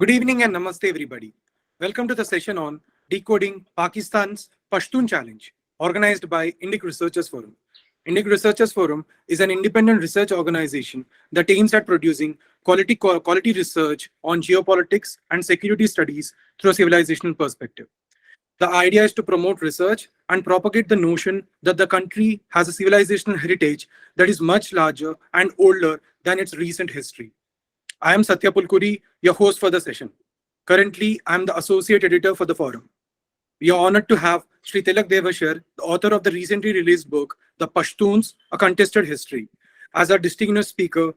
Good evening and namaste, everybody. Welcome to the session on Decoding Pakistan's Pashtun Challenge, organized by Indic Researchers Forum. Indic Researchers Forum is an independent research organization that aims at producing quality research on geopolitics and security studies through a civilizational perspective. The idea is to promote research and propagate the notion that the country has a civilizational heritage that is much larger and older than its recent history. I am Satya Pulkuri, your host for the session. Currently, I am the associate editor for the forum. We are honored to have Sri Tilak Devasher, the author of the recently released book, The Pashtuns, A Contested History, as our distinguished speaker.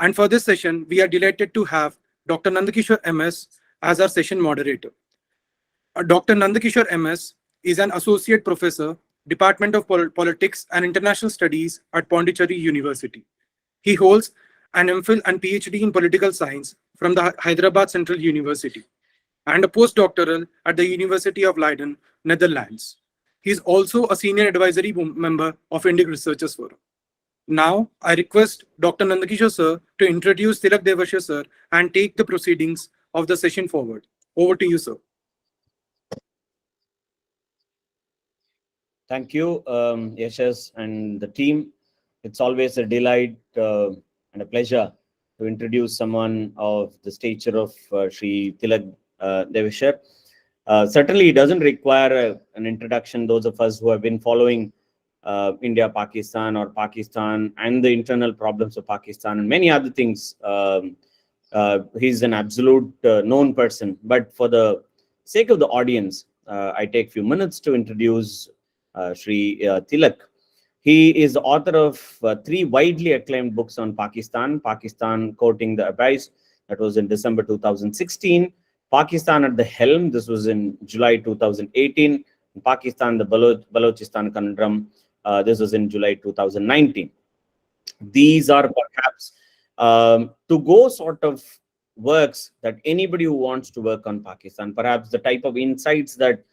And for this session, we are delighted to have Dr. Nanda Kishor MS as our session moderator. Dr. Nanda Kishor MS is an associate professor, Department of Politics and International Studies at Pondicherry University. He holds an MPhil and PhD in political science from the Hyderabad Central University and a postdoctoral at the University of Leiden, Netherlands. He is also a senior advisory member of Indic Researchers Forum. Now, I request Dr. Nandakishore sir to introduce Tilak Devasher sir and take the proceedings of the session forward. Over to you, sir. Thank you, Yashas and the team. It's always a delight and a pleasure to introduce someone of the stature of Sri Tilak Devasher. Certainly, it doesn't require an introduction. Those of us who have been following India, Pakistan, or Pakistan and the internal problems of Pakistan and many other things, he's an absolute known person. But for the sake of the audience, I take a few minutes to introduce Sri Tilak. He is the author of 3 widely acclaimed books on Pakistan. Pakistan Courting the Abadis, that was in December 2016. Pakistan at the Helm, this was in July 2018. Pakistan, the Balochistan Conundrum, this was in July 2019. These are perhaps to go sort of works that anybody who wants to work on Pakistan, perhaps the type of insights that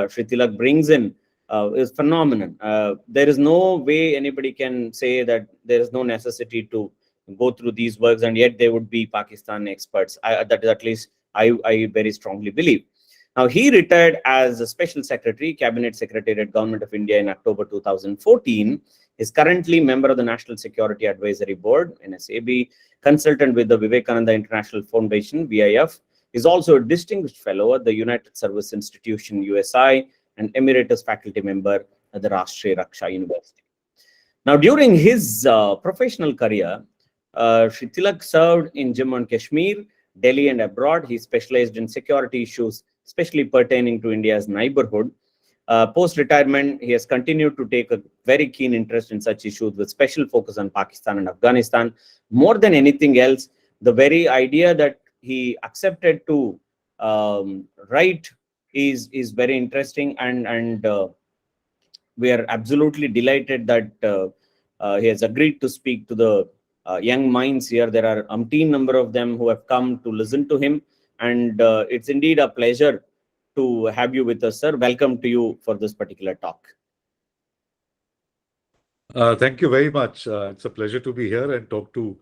Sri Tilak brings in is phenomenal. There is no way anybody can say that there is no necessity to go through these works, and yet they would be Pakistan experts. That is at least I very strongly believe. Now, he retired as a special secretary, cabinet secretary at Government of India in October 2014. Is currently member of the National Security Advisory Board, NSAB, consultant with the Vivekananda International Foundation, VIF. Is also a distinguished fellow at the United Service Institution, USI, and emeritus faculty member at the Rashtriya Raksha University. Now, during his professional career, Sri Tilak served in Jammu and Kashmir, Delhi and abroad. He specialized in security issues, especially pertaining to India's neighborhood. Post-retirement, he has continued to take a very keen interest in such issues with special focus on Pakistan and Afghanistan. More than anything else, the very idea that he accepted to write is very interesting, and we are absolutely delighted that he has agreed to speak to the young minds here. There are umpteen number of them who have come to listen to him, and it's indeed a pleasure to have you with us, sir. Welcome to you for this particular talk. Thank you very much. It's a pleasure to be here and talk to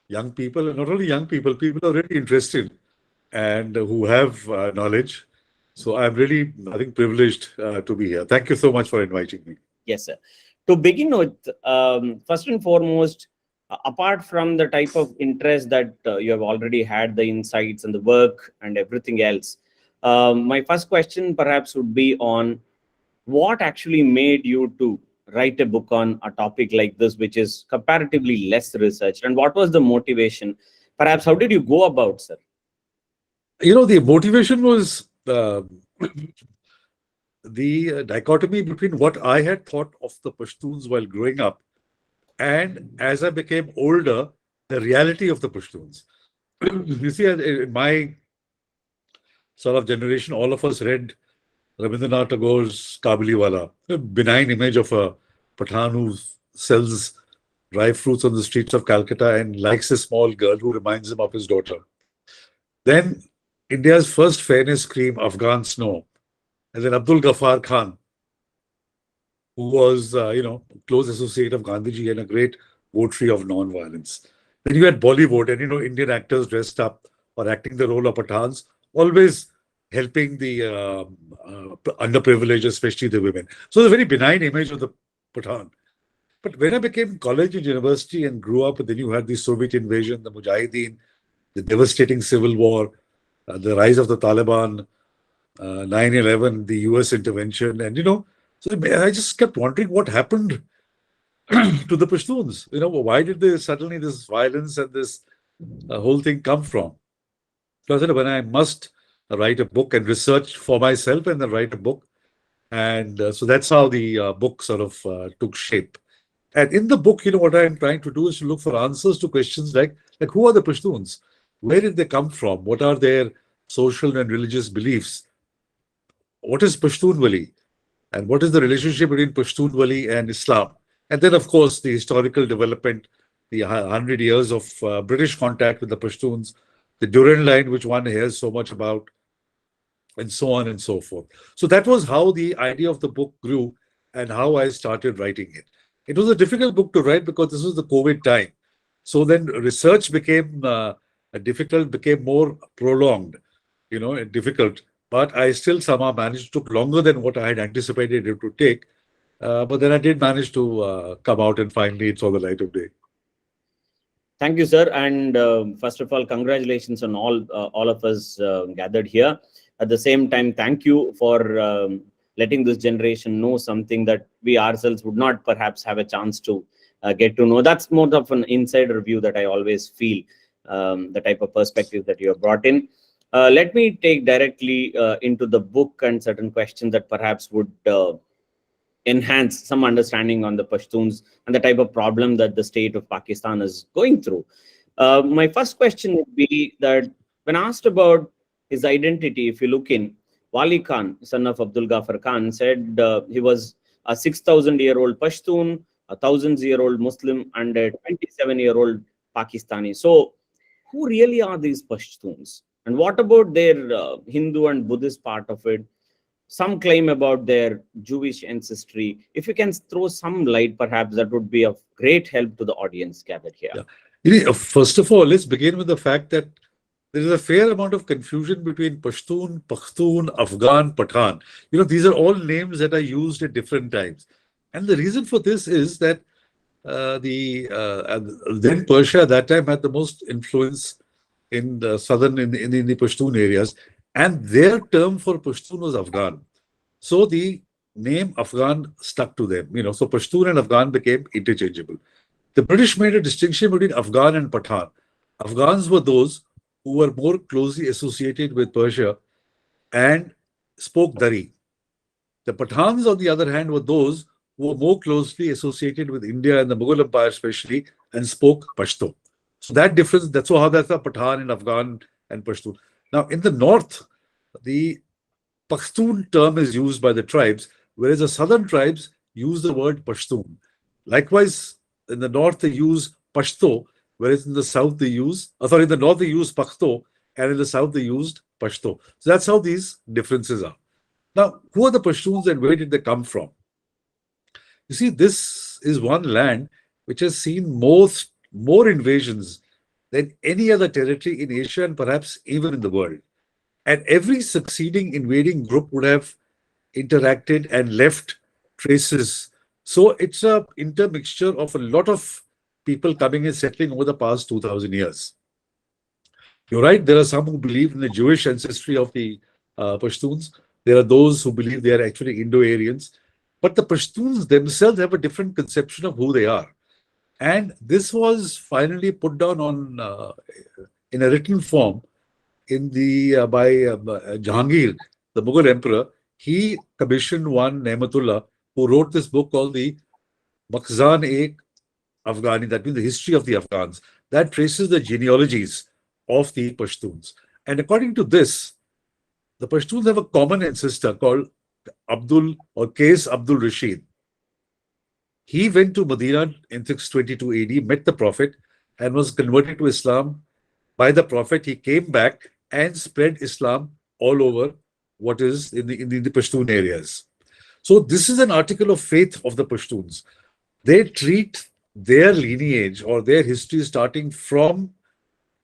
young people, and not only young people, people who are really interested and who have knowledge. So I'm really, I think, privileged to be here. Thank you so much for inviting me. Yes, sir. To begin with, first and foremost, apart from the type of interest that you have already had, the insights and the work and everything else, my first question perhaps would be on what actually made you to write a book on a topic like this, which is comparatively less researched, and what was the motivation? Perhaps how did you go about, sir? You know, the motivation was the dichotomy between what I had thought of the Pashtuns while growing up, and as I became older, the reality of the Pashtuns. You see, in my sort of generation, all of us read Rabindranath Tagore's Kabuliwala, a benign image of a Pathan who sells dry fruits on the streets of Calcutta and likes a small girl who reminds him of his daughter. Then India's first fairness cream, Afghan Snow, and then Abdul Ghaffar Khan, who was, close associate of Gandhiji and a great votary of non-violence. Then you had Bollywood and, Indian actors dressed up or acting the role of Pathans, always helping the underprivileged, especially the women. So it's a very benign image of the Pathan. But when I became college and university and grew up, and then you had the Soviet invasion, the Mujahideen, the devastating civil war, the rise of the Taliban, 9/11, the US intervention, and so I just kept wondering what happened to the Pashtuns. Why did they suddenly this violence and this whole thing come from? So I said, when I must write a book and research for myself and then write a book. And so that's how the book sort of took shape. And in the book, what I'm trying to do is to look for answers to questions like who are the Pashtuns? Where did they come from? What are their social and religious beliefs? What is Pashtunwali? And what is the relationship between Pashtunwali and Islam? And then, of course, the historical development, the 100 years of British contact with the Pashtuns, the Durand Line, which one hears so much about, and so on and so forth. So that was how the idea of the book grew and how I started writing it. It was a difficult book to write because this was the COVID time. So then research became difficult, became more prolonged, and difficult. But I still somehow managed. It took longer than what I had anticipated it to take. But then I did manage to come out and finally it's all the light of day. Thank you, sir. And first of all, congratulations on all of us gathered here. At the same time, thank you for letting this generation know something that we ourselves would not perhaps have a chance to get to know. That's more of an insider view that I always feel, the type of perspective that you have brought in. Let me take directly into the book and certain questions that perhaps would enhance some understanding on the Pashtuns and the type of problem that the state of Pakistan is going through. My first question would be that when asked about his identity, if you look in, Wali Khan, son of Abdul Ghaffar Khan, said he was a 6,000-year-old Pashtun, a 1,000-year-old Muslim, and a 27-year-old Pakistani. So who really are these Pashtuns? And what about their Hindu and Buddhist part of it? Some claim about their Jewish ancestry. If you can throw some light, perhaps that would be of great help to the audience gathered here. Yeah. First of all, let's begin with the fact that there is a fair amount of confusion between Pashtun, Pakhtun, Afghan, Pathan. These are all names that are used at different times. And the reason for this is that then Persia at that time had the most influence in the southern, in the Pashtun areas. And their term for Pashtun was Afghan. So the name Afghan stuck to them. So Pashtun and Afghan became interchangeable. The British made a distinction between Afghan and Pathan. Afghans were those who were more closely associated with Persia and spoke Dari. The Pathans, on the other hand, were those who were more closely associated with India and the Mughal Empire especially and spoke Pashto. So that difference, that's how that's a Pathan and Afghan and Pashtun. Now, in the north, the Pashtun term is used by the tribes, whereas the southern tribes use the word Pashtun. Likewise, in the north, they use Pashto, whereas in the south, they use, in the north, they use Pakhto, and in the south, they used Pashto. So that's how these differences are. Now, who are the Pashtuns and where did they come from? You see, this is one land which has seen more invasions than any other territory in Asia and perhaps even in the world. And every succeeding invading group would have interacted and left traces. So it's a intermixture of a lot of people coming and settling over the past 2,000 years. You're right, there are some who believe in the Jewish ancestry of the Pashtuns. There are those who believe they are actually Indo-Aryans. But the Pashtuns themselves have a different conception of who they are. And this was finally put down on in a written form in the by Jahangir, the Mughal emperor. He commissioned one Nehmatullah who wrote this book called the Makhzan-e Afghani, that means the history of the Afghans, that traces the genealogies of the Pashtuns. And according to this, the Pashtuns have a common ancestor called Abdul or Qais Abdul Rashid. He went to Medina in 622 AD, met the Prophet, and was converted to Islam by the Prophet. He came back and spread Islam all over what is in the Pashtun areas. So this is an article of faith of the Pashtuns. They treat their lineage or their history starting from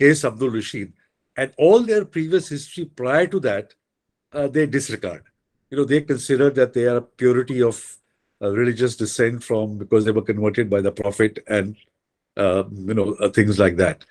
Qais Abdul Rashid And all their previous history prior to that, they disregard. They consider that they are purity of religious descent from because they were converted by the Prophet and things like that.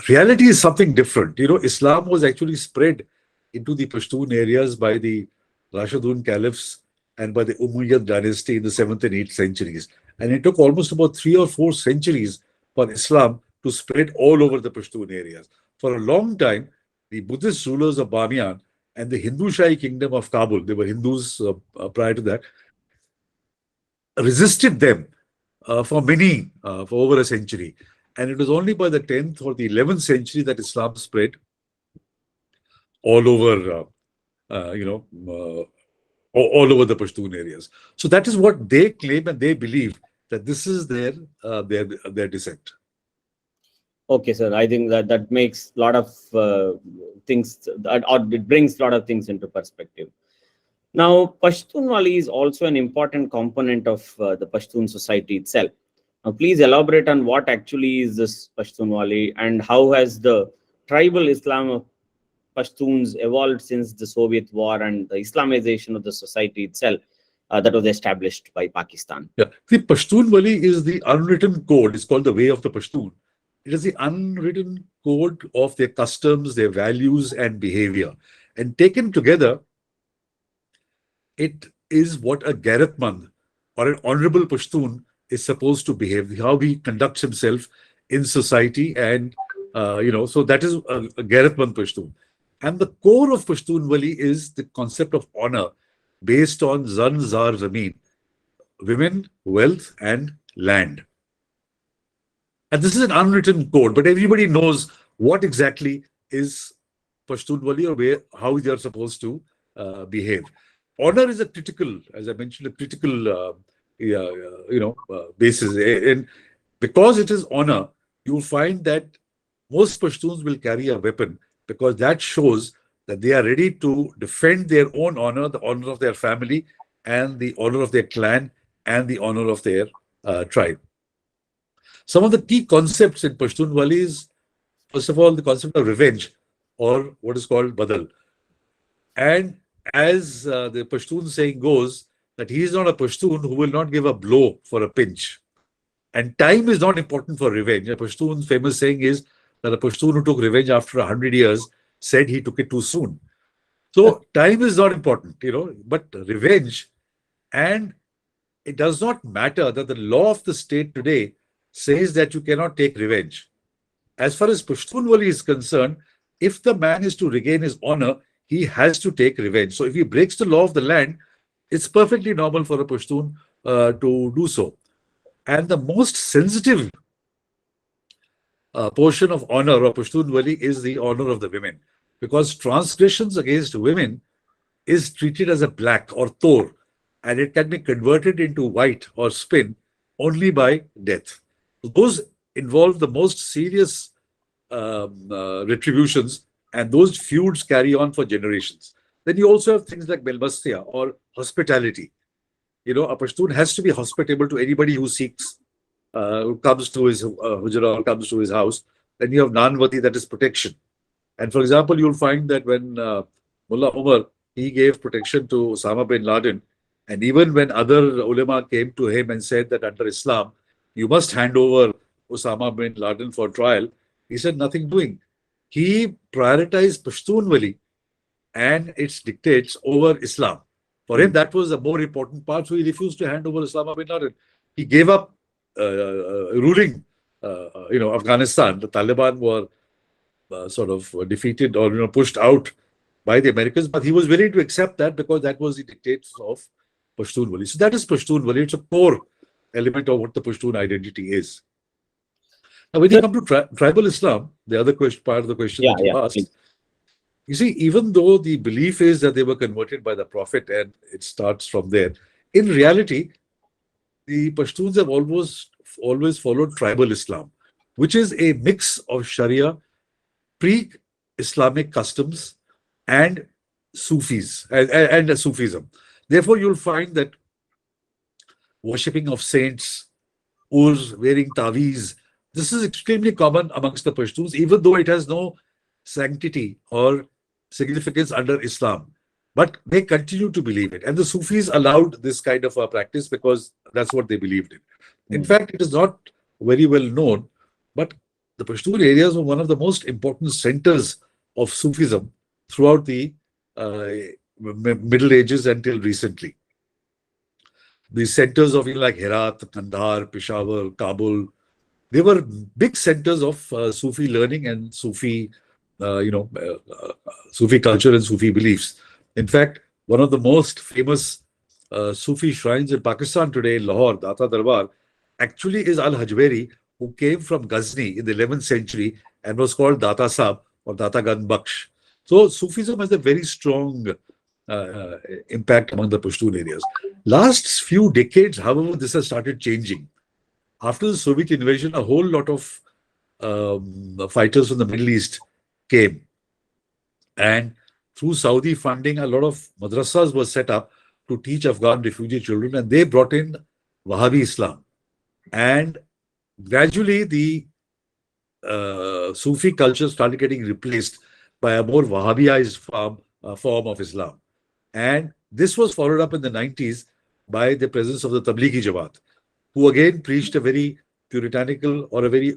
Reality is something different. Islam was actually spread into the Pashtun areas by the Rashidun caliphs and by the Umayyad dynasty in the 7th and 8th centuries. And it took almost about 3 or 4 centuries for Islam to spread all over the Pashtun areas. For a long time, the Buddhist rulers of Bamiyan and the Hindu Shahi kingdom of Kabul, they were Hindus prior to that, resisted them for over a century. And it was only by the 10th or the 11th century that Islam spread all over, all over the Pashtun areas. So that is what they claim and they believe, that this is their descent. Okay, sir. I think that makes a lot of things, or it brings a lot of things into perspective. Now, Pashtunwali is also an important component of the Pashtun society itself. Now, please elaborate on what actually is this Pashtunwali and how has the tribal Islam of Pashtuns evolved since the Soviet war and the Islamization of the society itself that was established by Pakistan. Yeah, the Pashtunwali is the unwritten code. It's called the way of the Pashtun. It is the unwritten code of their customs, their values, and behavior. And taken together, it is what a Gairatmand or an honorable Pashtun is supposed to behave, how he conducts himself in society. And, so that is a Gairatmand Pashtun. And the core of Pashtunwali is the concept of honor based on Zan, Zar, Zameen, women, wealth, and land. And this is an unwritten code, but everybody knows what exactly is Pashtunwali or how they are supposed to behave. Honor is a critical, as I mentioned, a critical, basis. And because it is honor, you will find that most Pashtuns will carry a weapon because that shows that they are ready to defend their own honor, the honor of their family, and the honor of their clan, and the honor of their tribe. Some of the key concepts in Pashtunwali is, first of all, the concept of revenge, or what is called badal. And as the Pashtun saying goes, that he is not a Pashtun who will not give a blow for a pinch. And time is not important for revenge. A Pashtun's famous saying is that a Pashtun who took revenge after 100 years said he took it too soon. So time is not important, but revenge. And it does not matter that the law of the state today says that you cannot take revenge. As far as Pashtunwali is concerned, if the man is to regain his honor, he has to take revenge. So if he breaks the law of the land, it's perfectly normal for a Pashtun to do so. And the most sensitive portion of honor of Pashtunwali is the honor of the women, because transgressions against women is treated as a black or tor, and it can be converted into white or spin only by death. Those involve the most serious retributions, and those feuds carry on for generations. Then you also have things like Belbastia or hospitality. A Pashtun has to be hospitable to anybody who seeks, who comes to his hujra or comes to his house. Then you have Nanvati, that is protection. And for example, you'll find that when Mullah Umar, he gave protection to Osama bin Laden, and even when other ulama came to him and said that under Islam, you must hand over Osama bin Laden for trial, he said nothing doing. He prioritized Pashtunwali and its dictates over Islam. For him, that was the more important part, so he refused to hand over Osama bin Laden. He gave up ruling, Afghanistan. The Taliban were sort of defeated or pushed out by the Americans, but he was willing to accept that because that was the dictates of Pashtunwali. So that is Pashtunwali. It's a core element of what the Pashtun identity is. Now, when you come to tribal Islam, the other part of the question that you asked, you see, even though the belief is that they were converted by the Prophet and it starts from there, in reality, the Pashtuns have always followed tribal Islam, which is a mix of Sharia, pre-Islamic customs, and Sufis and Sufism. Therefore, you'll find that worshipping of saints, urs, wearing taweez, this is extremely common amongst the Pashtuns, even though it has no sanctity or significance under Islam, but they continue to believe it. And the Sufis allowed this kind of a practice because that's what they believed in. In fact, it is not very well known, but the Pashtun areas were one of the most important centers of Sufism throughout the uh, Middle Ages until recently. The centers of like Herat, Kandahar, Peshawar, Kabul, they were big centers of Sufi learning and Sufi, Sufi culture and Sufi beliefs. In fact, one of the most famous Sufi shrines in Pakistan today, in Lahore, Data Darbar, actually is Al-Hajweri, who came from Ghazni in the 11th century and was called Data Sahib or Data Gan Baksh. So Sufism has a very strong impact among the Pashtun areas. Last few decades, however, this has started changing. After the Soviet invasion, a whole lot of fighters from the Middle East came. And through Saudi funding, a lot of madrasas were set up to teach Afghan refugee children, and they brought in Wahhabi Islam. And gradually, the Sufi culture started getting replaced by a more Wahhabized form of Islam. And this was followed up in the 90s by the presence of the Tablighi Jamaat, who again preached a very puritanical or a very,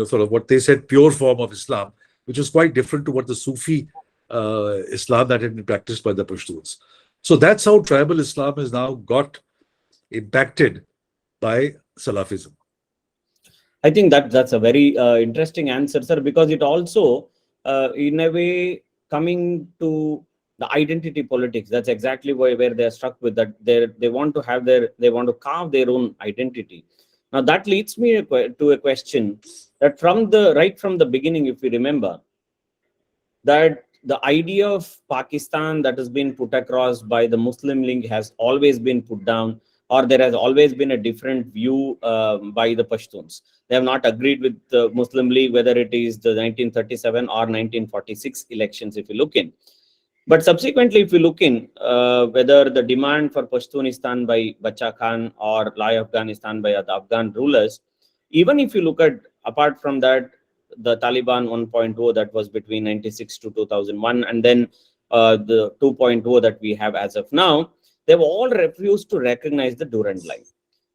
sort of what they said, pure form of Islam, which was quite different to what the Sufi Islam that had been practiced by the Pashtuns. So that's how tribal Islam has now got impacted by Salafism. I think that's a very interesting answer, sir, because it also, in a way, coming to the identity politics. That's exactly where they're struck with that. They want to carve their own identity. Now that leads me to a question that right from the beginning, if you remember, that the idea of Pakistan that has been put across by the Muslim League has always been put down, or there has always been a different view by the Pashtuns. They have not agreed with the Muslim League, whether it is the 1937 or 1946 elections, if you look in. But subsequently, if you look in whether the demand for Pashtunistan by Bacha Khan or Lai Afghanistan by the Afghan rulers, even if you look at, apart from that, the Taliban 1.0 that was between 96 to 2001, and then the 2.0 that we have as of now, they've all refused to recognize the Durand Line.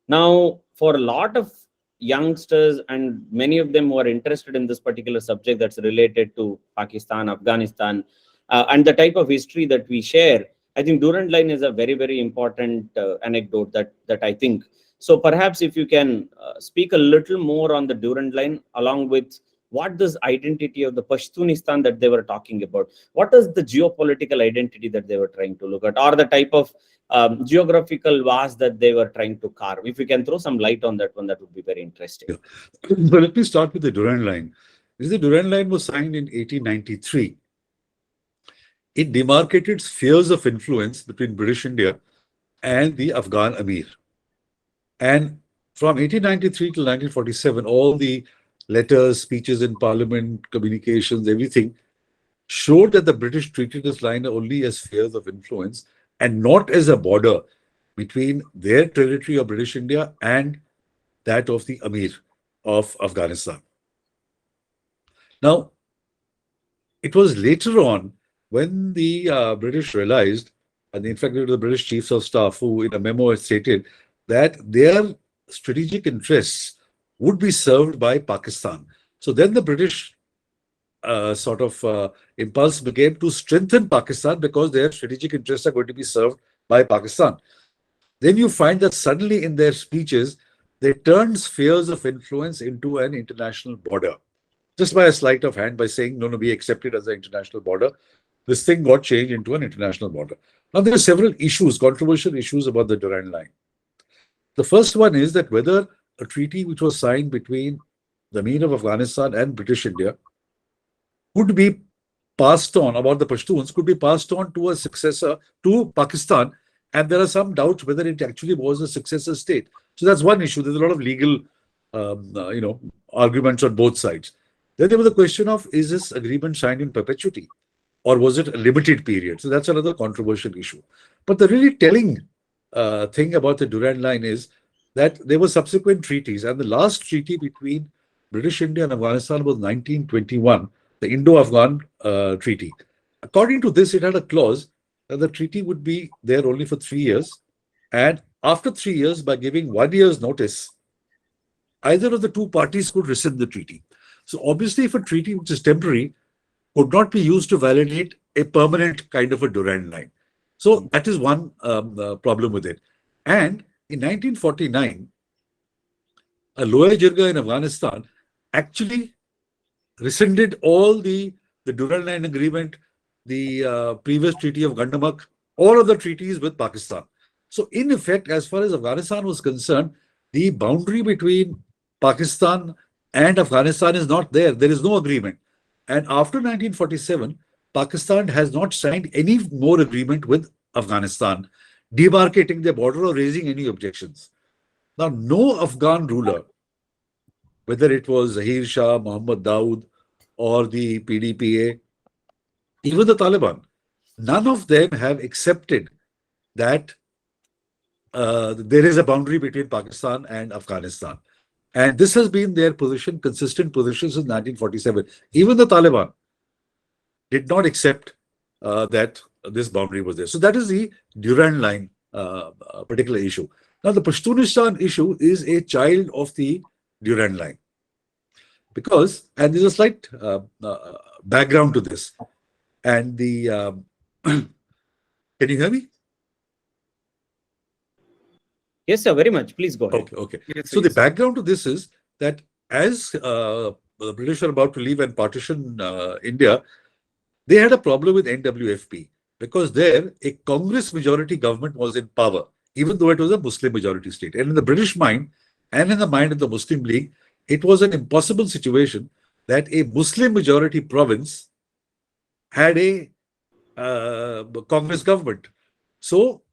Now, for a lot of youngsters and many of them who are interested in this particular subject that's related to Pakistan, Afghanistan, and the type of history that we share, I think Durand Line is a very, very important anecdote that I think. So perhaps if you can speak a little more on the Durand Line, along with what this identity of the Pashtunistan that they were talking about, what is the geopolitical identity that they were trying to look at, or the type of geographical vase that they were trying to carve. If you can throw some light on that one, that would be very interesting. Yeah. So let me start with the Durand Line. The Durand Line was signed in 1893. It demarcated spheres of influence between British India and the Afghan Amir. And from 1893 to 1947, all the letters, speeches in Parliament, communications, everything showed that the British treated this line only as spheres of influence and not as a border between their territory of British India and that of the Amir of Afghanistan. Now, it was later on when the British realized, and in fact, it was the British Chiefs of Staff who, in a memo, had stated that their strategic interests would be served by Pakistan. So then the British impulse became to strengthen Pakistan because their strategic interests are going to be served by Pakistan. Then you find that suddenly in their speeches, they turned spheres of influence into an international border. Just by a sleight of hand, by saying, no, we accept it as an international border, this thing got changed into an international border. Now, there are several issues, controversial issues about the Durand Line. The first one is that whether a treaty which was signed between the Amir of Afghanistan and British India could be passed on, about the Pashtuns, could be passed on to a successor to Pakistan. And there are some doubts whether it actually was a successor state. So that's one issue. There's a lot of legal, arguments on both sides. Then there was the question of, is this agreement signed in perpetuity? Or was it a limited period? So that's another controversial issue. But the really telling thing about the Durand Line is that there were subsequent treaties. And the last treaty between British India and Afghanistan was 1921, the Indo-Afghan treaty. According to this, it had a clause that the treaty would be there only for 3 years. And after 3 years, by giving 1 year's notice, either of the two parties could rescind the treaty. So obviously, if a treaty which is temporary could not be used to validate a permanent kind of a Durand line. So that is one problem with it. And in 1949, a Loya Jirga in Afghanistan actually rescinded all the Durand Line Agreement, the previous Treaty of Gandamak, all of the treaties with Pakistan. So in effect, as far as Afghanistan was concerned, the boundary between Pakistan and Afghanistan is not there. There is no agreement. And after 1947, Pakistan has not signed any more agreement with Afghanistan, demarcating their border or raising any objections. Now, no Afghan ruler, whether it was Zahir Shah, Muhammad Dawood, or the PDPA, even the Taliban, none of them have accepted that there is a boundary between Pakistan and Afghanistan. And this has been their position, consistent position since 1947. Even the Taliban did not accept that this boundary was there. So that is the Durand Line particular issue. Now, the Pashtunistan issue is a child of the Durand Line. Because, and there's a slight background to this. And the, can you hear me? Yes, sir, very much. Please go ahead. Okay, okay. Yes, So the yes. background to this is that as the British are about to leave and partition India, they had a problem with NWFP because there a Congress majority government was in power, even though it was a Muslim majority state. And in the British mind and in the mind of the Muslim League, it was an impossible situation that a Muslim majority province had a Congress government. So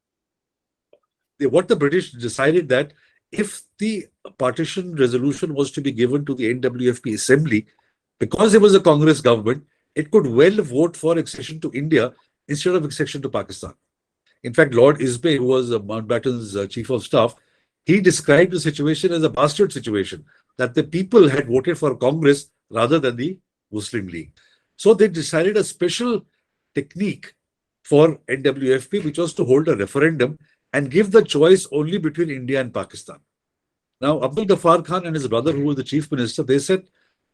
what the British decided that if the partition resolution was to be given to the NWFP assembly, because it was a Congress government, it could well vote for accession to India instead of accession to Pakistan. In fact, Lord Ismay, who was Mountbatten's chief of staff, he described the situation as a bastard situation, that the people had voted for Congress rather than the Muslim League. So they decided a special technique for NWFP, which was to hold a referendum and give the choice only between India and Pakistan. Now, Abdul Ghaffar Khan and his brother, who was the chief minister, they said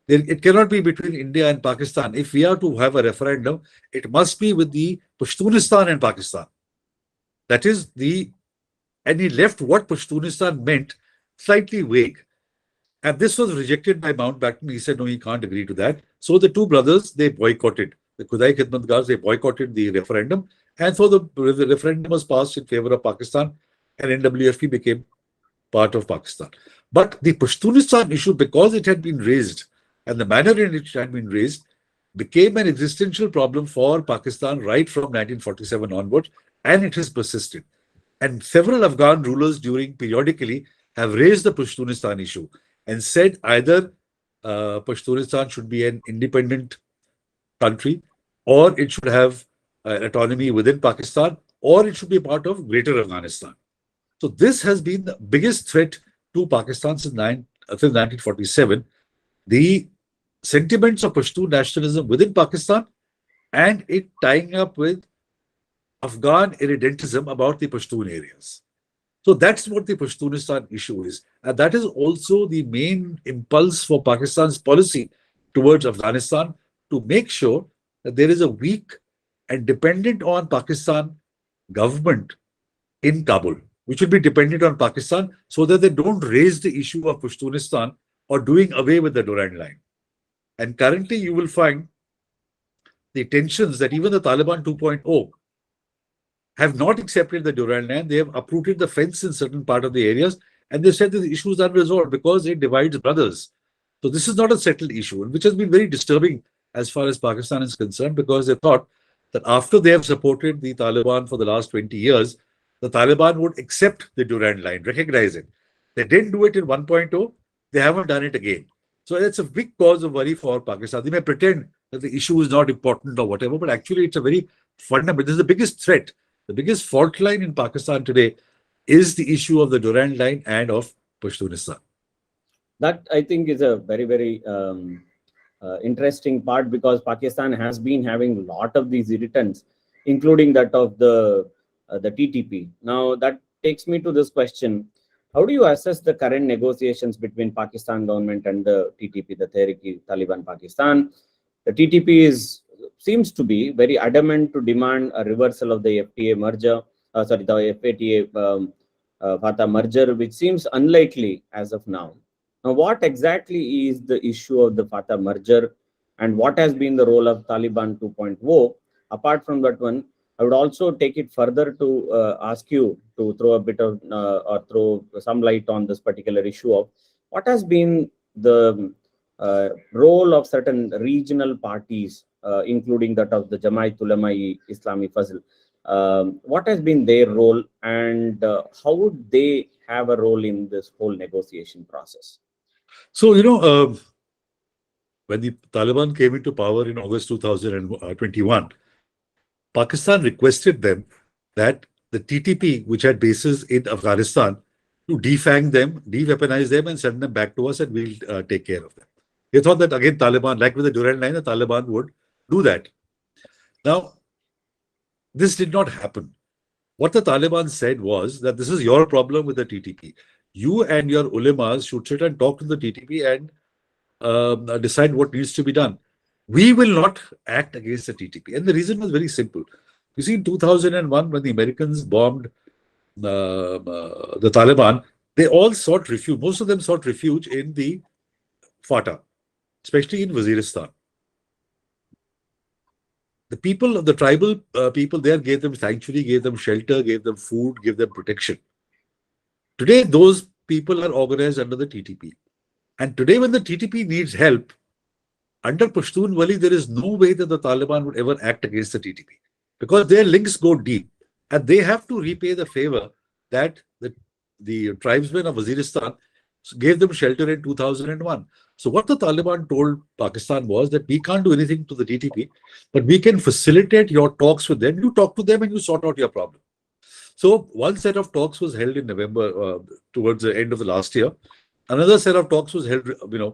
it cannot be between India and Pakistan. If we are to have a referendum, it must be with the Pashtunistan and Pakistan. That is and he left what Pashtunistan meant slightly vague. And this was rejected by Mountbatten. He said, no, he can't agree to that. So the two brothers, they boycotted. The Khudai Khidmatgars, they boycotted the referendum. And so the referendum was passed in favor of Pakistan and NWFP became part of Pakistan. But the Pashtunistan issue, because it had been raised and the manner in which it had been raised, became an existential problem for Pakistan right from 1947 onwards, and it has persisted. And several Afghan rulers periodically have raised the Pashtunistan issue and said either Pashtunistan should be an independent country, or it should have autonomy within Pakistan, or it should be part of Greater Afghanistan. So this has been the biggest threat to Pakistan since 1947. The sentiments of Pashtun nationalism within Pakistan and it tying up with Afghan irredentism about the Pashtun areas. So that's what the Pashtunistan issue is. And that is also the main impulse for Pakistan's policy towards Afghanistan, to make sure that there is a weak and dependent on Pakistan government in Kabul, which will be dependent on Pakistan, so that they don't raise the issue of Pashtunistan or doing away with the Durand Line. And currently you will find the tensions that even the Taliban 2.0 have not accepted the Durand Line. They have uprooted the fence in certain part of the areas, and they said that the issues are resolved because it divides brothers. So this is not a settled issue, which has been very disturbing as far as Pakistan is concerned, because they thought that after they have supported the Taliban for the last 20 years, the Taliban would accept the Durand Line, recognize it. They didn't do it in 1.0. They haven't done it again. So it's a big cause of worry for Pakistan. They may pretend that the issue is not important or whatever, but actually it's a very fundamental. This is the biggest threat. The biggest fault line in Pakistan today is the issue of the Durand Line and of Pashtunistan. That, I think, is a very, very interesting part, because Pakistan has been having a lot of these irritants, including that of the TTP. Now that takes me to this question: how do you assess the current negotiations between Pakistan government and the TTP, the Taliban Pakistan? The TTP seems to be very adamant to demand a reversal of the FTA merger, the FATA Fatah merger, which seems unlikely as of now. Now, what exactly is the issue of the Fatah merger, and what has been the role of Taliban 2.0? Apart from that one, I would also take it further to ask you to throw a bit of or throw some light on this particular issue of what has been the role of certain regional parties, including that of the Jamaat Ulama-e-Islami Fazl. What has been their role, and how would they have a role in this whole negotiation process? So, when the Taliban came into power in August 2021, Pakistan requested them that the TTP, which had bases in Afghanistan, to defang them, de-weaponize them, and send them back to us, and we'll take care of them. They thought that, again, Taliban, like with the Durand Line, the Taliban would do that. Now, this did not happen. What the Taliban said was that this is your problem with the TTP. You and your ulemas should sit and talk to the TTP and decide what needs to be done. We will not act against the TTP. And the reason was very simple. You see, in 2001, when the Americans bombed the Taliban, they all sought refuge. Most of them sought refuge in the FATA, especially in Waziristan. The people of the tribal people there gave them sanctuary, gave them shelter, gave them food, gave them protection. Today, those people are organized under the TTP. And today, when the TTP needs help, under Pashtun Wali, there is no way that the Taliban would ever act against the TTP, because their links go deep, and they have to repay the favor that the tribesmen of Waziristan gave them shelter in 2001. So what the Taliban told Pakistan was that we can't do anything to the TTP, but we can facilitate your talks with them. You talk to them and you sort out your problem. So one set of talks was held in November, towards the end of the last year. Another set of talks was held, a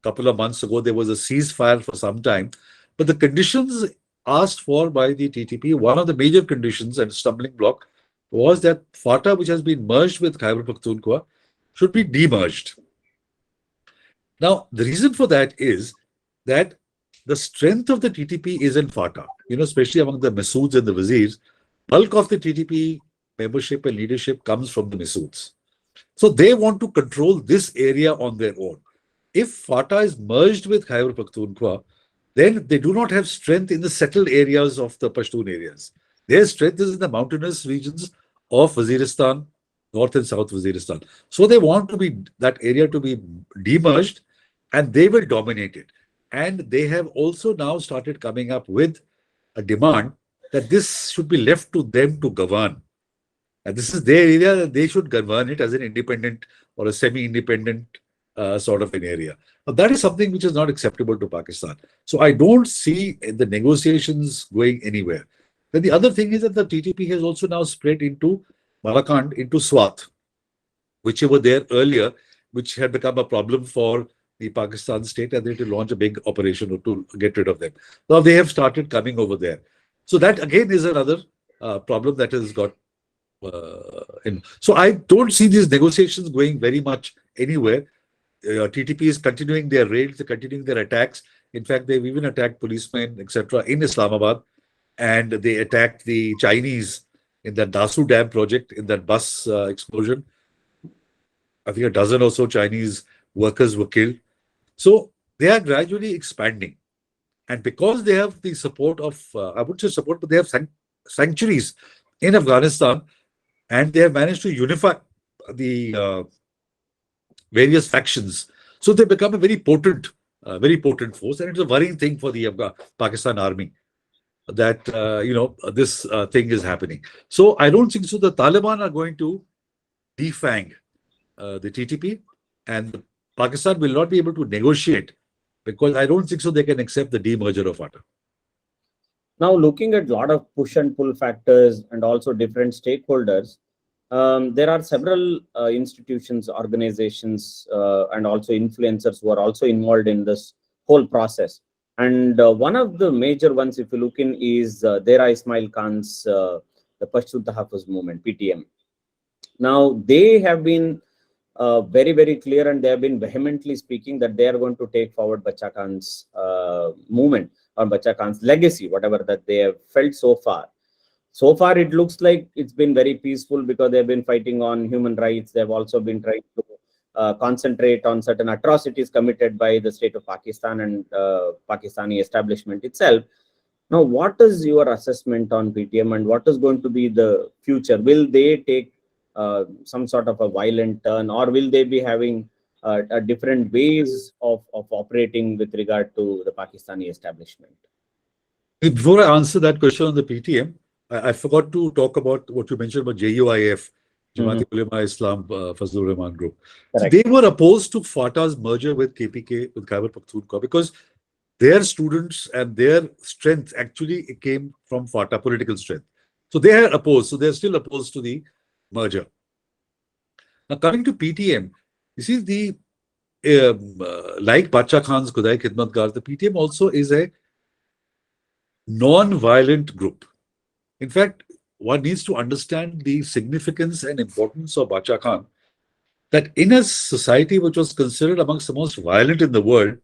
couple of months ago. There was a ceasefire for some time, but the conditions asked for by the TTP, one of the major conditions and stumbling block, was that FATA, which has been merged with Khyber Pakhtunkhwa, should be demerged. Now, the reason for that is that the strength of the TTP is in FATA, especially among the Masouds and the Wazirs. Bulk of the TTP membership and leadership comes from the Masouds. So they want to control this area on their own. If FATA is merged with Khyber Pakhtunkhwa, then they do not have strength in the settled areas of the Pashtun areas. Their strength is in the mountainous regions of Waziristan, North and South Waziristan. So they want that area to be demerged, and they will dominate it. And they have also now started coming up with a demand that this should be left to them to govern. And this is their area, that they should govern it as an independent or a semi-independent sort of an area. Now, that is something which is not acceptable to Pakistan. So I don't see the negotiations going anywhere. Then the other thing is that the TTP has also now spread into Malakand, into Swat, which were there earlier, which had become a problem for the Pakistan state, and they had to launch a big operation to get rid of them. Now they have started coming over there. So that again is another problem that has got in. So I don't see these negotiations going very much anywhere. TTP is continuing their raids, they're continuing their attacks. In fact, they've even attacked policemen, etc., in Islamabad, and they attacked the Chinese in that Dasu Dam project, in that bus explosion. I think a dozen or so Chinese workers were killed. So they are gradually expanding. And because they have the support of, I would say support, but they have sanctuaries in Afghanistan, and they have managed to unify the various factions. So they become a very potent force, and it's a worrying thing for the Pakistan army that, this thing is happening. So I don't think so. The Taliban are going to defang the TTP, and Pakistan will not be able to negotiate, because I don't think so they can accept the demerger of FATA. Now, looking at a lot of push and pull factors and also different stakeholders, there are several institutions, organizations, and also influencers who are also involved in this whole process. And one of the major ones, if you look in, is Dera Ismail Khan's the Pashtun Tahaffuz movement, PTM. Now, they have been very, very clear, and they have been vehemently speaking that they are going to take forward Bacha Khan's movement or Bacha Khan's legacy, whatever that they have felt so far. So far, it looks like it's been very peaceful because they've been fighting on human rights. They've also been trying to concentrate on certain atrocities committed by the state of Pakistan and Pakistani establishment itself. Now, what is your assessment on PTM, and what is going to be the future? Will they take some sort of a violent turn, or will they be having different ways of operating with regard to the Pakistani establishment? Before I answer that question on the PTM, I forgot to talk about what you mentioned about JUIF, Jamaat Ulema Islam Fazlur Rahman Group. So they were opposed to FATA's merger with KPK, with Khyber Pakhtunkhwa, because their students and their strength actually came from FATA, political strength. So they are opposed. So they're still opposed to the merger. Now, coming to PTM, you see, the like Bacha Khan's Khudai Khidmatgar, the PTM also is a non-violent group. In fact, one needs to understand the significance and importance of Bacha Khan, that in a society which was considered amongst the most violent in the world,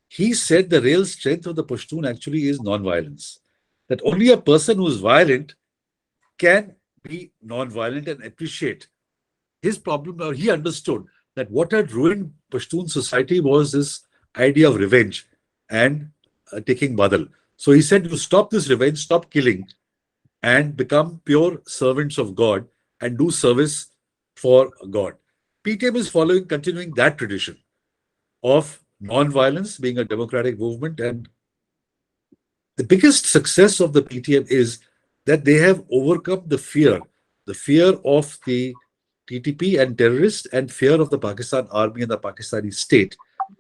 he said the real strength of the Pashtun actually is non-violence. That only a person who is violent can be non-violent and appreciate. His problem, or he understood that what had ruined Pashtun society was this idea of revenge and taking badal. So he said, you stop this revenge, stop killing, and become pure servants of God and do service for God. PTM is continuing that tradition of non-violence, being a democratic movement. And the biggest success of the PTM is that they have overcome the fear of the TTP and terrorists, and fear of the Pakistan army and the Pakistani state.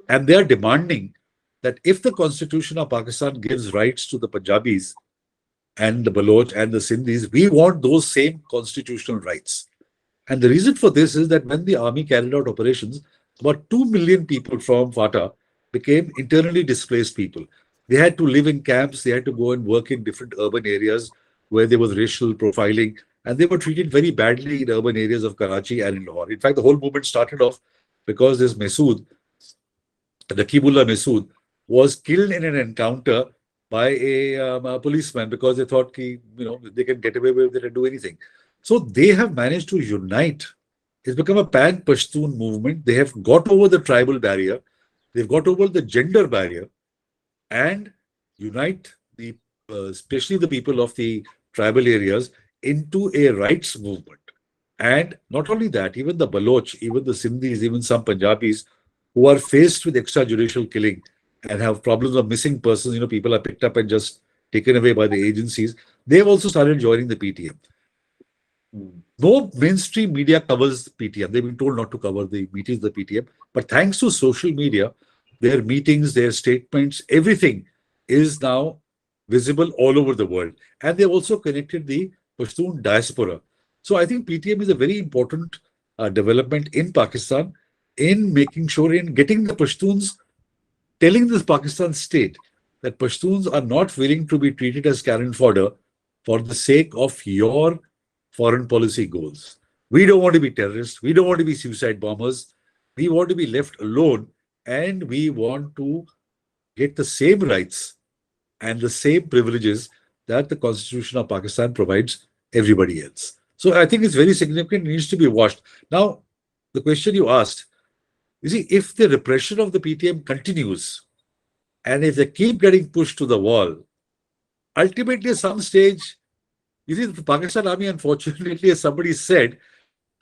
And they are demanding that if the constitution of Pakistan gives rights to the Punjabis and the Baloch and the Sindhis, we want those same constitutional rights. And the reason for this is that when the army carried out operations, about 2 million people from FATA became internally displaced people. They had to live in camps, they had to go and work in different urban areas where there was racial profiling, and they were treated very badly in urban areas of Karachi and in Lahore. In fact, the whole movement started off because this Masood, Raqibullah Masood, was killed in an encounter by a policeman because they thought they can get away with it and do anything. So they have managed to unite. It's become a pan-Pashtun movement. They have got over the tribal barrier. They've got over the gender barrier and unite especially the people of the tribal areas into a rights movement. And not only that, even the Baloch, even the Sindhis, even some Punjabis who are faced with extrajudicial killing and have problems of missing persons, people are picked up and just taken away by the agencies, they've also started joining the PTM. No mainstream media covers PTM. They've been told not to cover the meetings of the PTM. But thanks to social media, their meetings, their statements, everything is now visible all over the world. And they've also connected the Pashtun diaspora. So I think PTM is a very important development in Pakistan in making sure, in getting the Pashtuns, telling this Pakistan state that Pashtuns are not willing to be treated as cannon fodder for the sake of your foreign policy goals. We don't want to be terrorists. We don't want to be suicide bombers. We want to be left alone, and we want to get the same rights and the same privileges that the Constitution of Pakistan provides everybody else. So I think it's very significant. It needs to be watched. Now, the question you asked, you see, if the repression of the PTM continues, and if they keep getting pushed to the wall, ultimately at some stage, you see, the Pakistan army, unfortunately, as somebody said,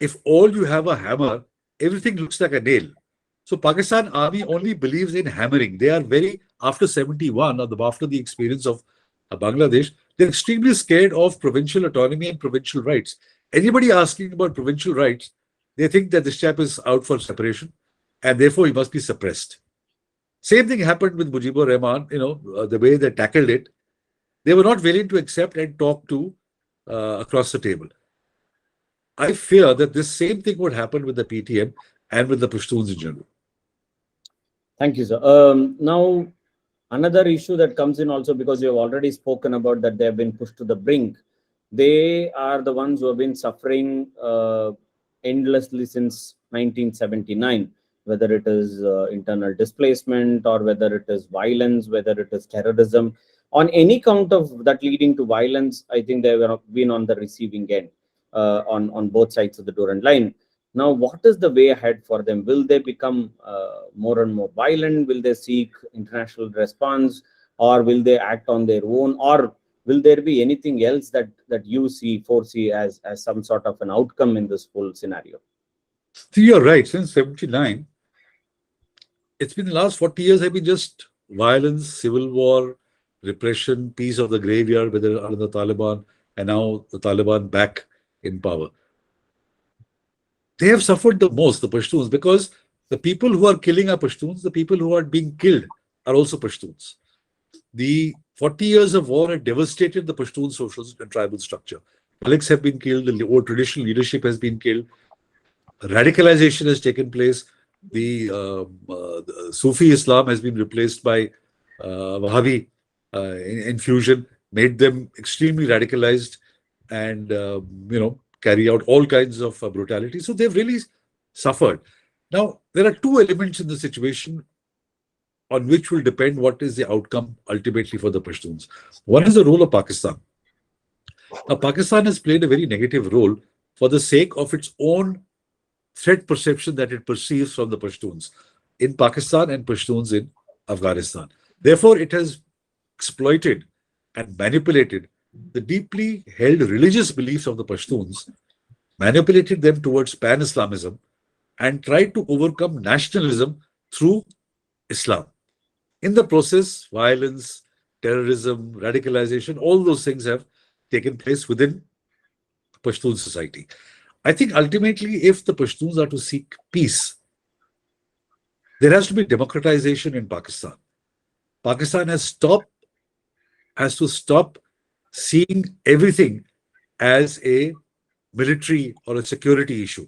if all you have a hammer, everything looks like a nail. So Pakistan army only believes in hammering. They are very, after 71, or after the experience of Bangladesh, they're extremely scared of provincial autonomy and provincial rights. Anybody asking about provincial rights, they think that this chap is out for separation, and therefore he must be suppressed. Same thing happened with Mujibur Rahman, the way they tackled it. They were not willing to accept and talk to across the table. I fear that this same thing would happen with the PTM and with the Pashtuns in general. Thank you, sir. Now, another issue that comes in also, because you have already spoken about that they have been pushed to the brink. They are the ones who have been suffering endlessly since 1979, whether it is internal displacement or whether it is violence, whether it is terrorism. On any count of that leading to violence, I think they have been on the receiving end on both sides of the Durand line. Now, what is the way ahead for them? Will they become more and more violent? Will they seek international response, or will they act on their own, or will there be anything else that you foresee as some sort of an outcome in this whole scenario? See, you're right. Since 79, it's been the last 40 years have been just violence, civil war, repression, peace of the graveyard, whether under the Taliban, and now the Taliban back in power. They have suffered the most, the Pashtuns, because the people who are killing are Pashtuns, the people who are being killed are also Pashtuns. The 40 years of war had devastated the Pashtun social and tribal structure. Maliks have been killed, the old traditional leadership has been killed, radicalization has taken place, the Sufi Islam has been replaced by Wahhabi infusion, made them extremely radicalized and, carry out all kinds of brutality. So they've really suffered. Now, there are two elements in the situation on which will depend what is the outcome ultimately for the Pashtuns. One is the role of Pakistan. Now, Pakistan has played a very negative role for the sake of its own threat perception that it perceives from the Pashtuns in Pakistan and Pashtuns in Afghanistan. Therefore, it has exploited and manipulated the deeply held religious beliefs of the Pashtuns, manipulated them towards pan-Islamism, and tried to overcome nationalism through Islam. In the process, violence, terrorism, radicalization, all those things have taken place within Pashtun society. I think ultimately, if the Pashtuns are to seek peace, there has to be democratization in Pakistan. Pakistan has to stop seeing everything as a military or a security issue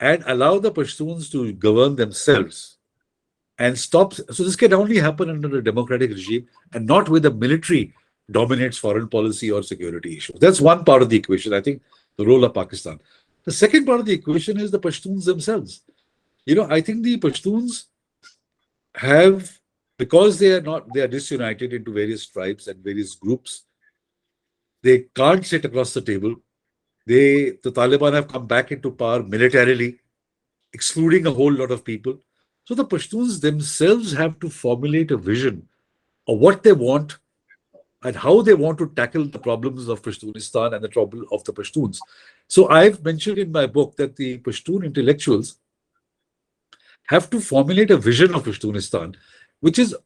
and allow the Pashtuns to govern themselves and stop. So this can only happen under a democratic regime and not with the military dominates foreign policy or security issues. That's one part of the equation, I think, the role of Pakistan. The second part of the equation is the Pashtuns themselves. I think the Pashtuns have, because they are disunited into various tribes and various groups, they can't sit across the table. The Taliban have come back into power militarily, excluding a whole lot of people. So the Pashtuns themselves have to formulate a vision of what they want and how they want to tackle the problems of Pashtunistan and the trouble of the Pashtuns. So I've mentioned in my book that the Pashtun intellectuals have to formulate a vision of Pashtunistan, which is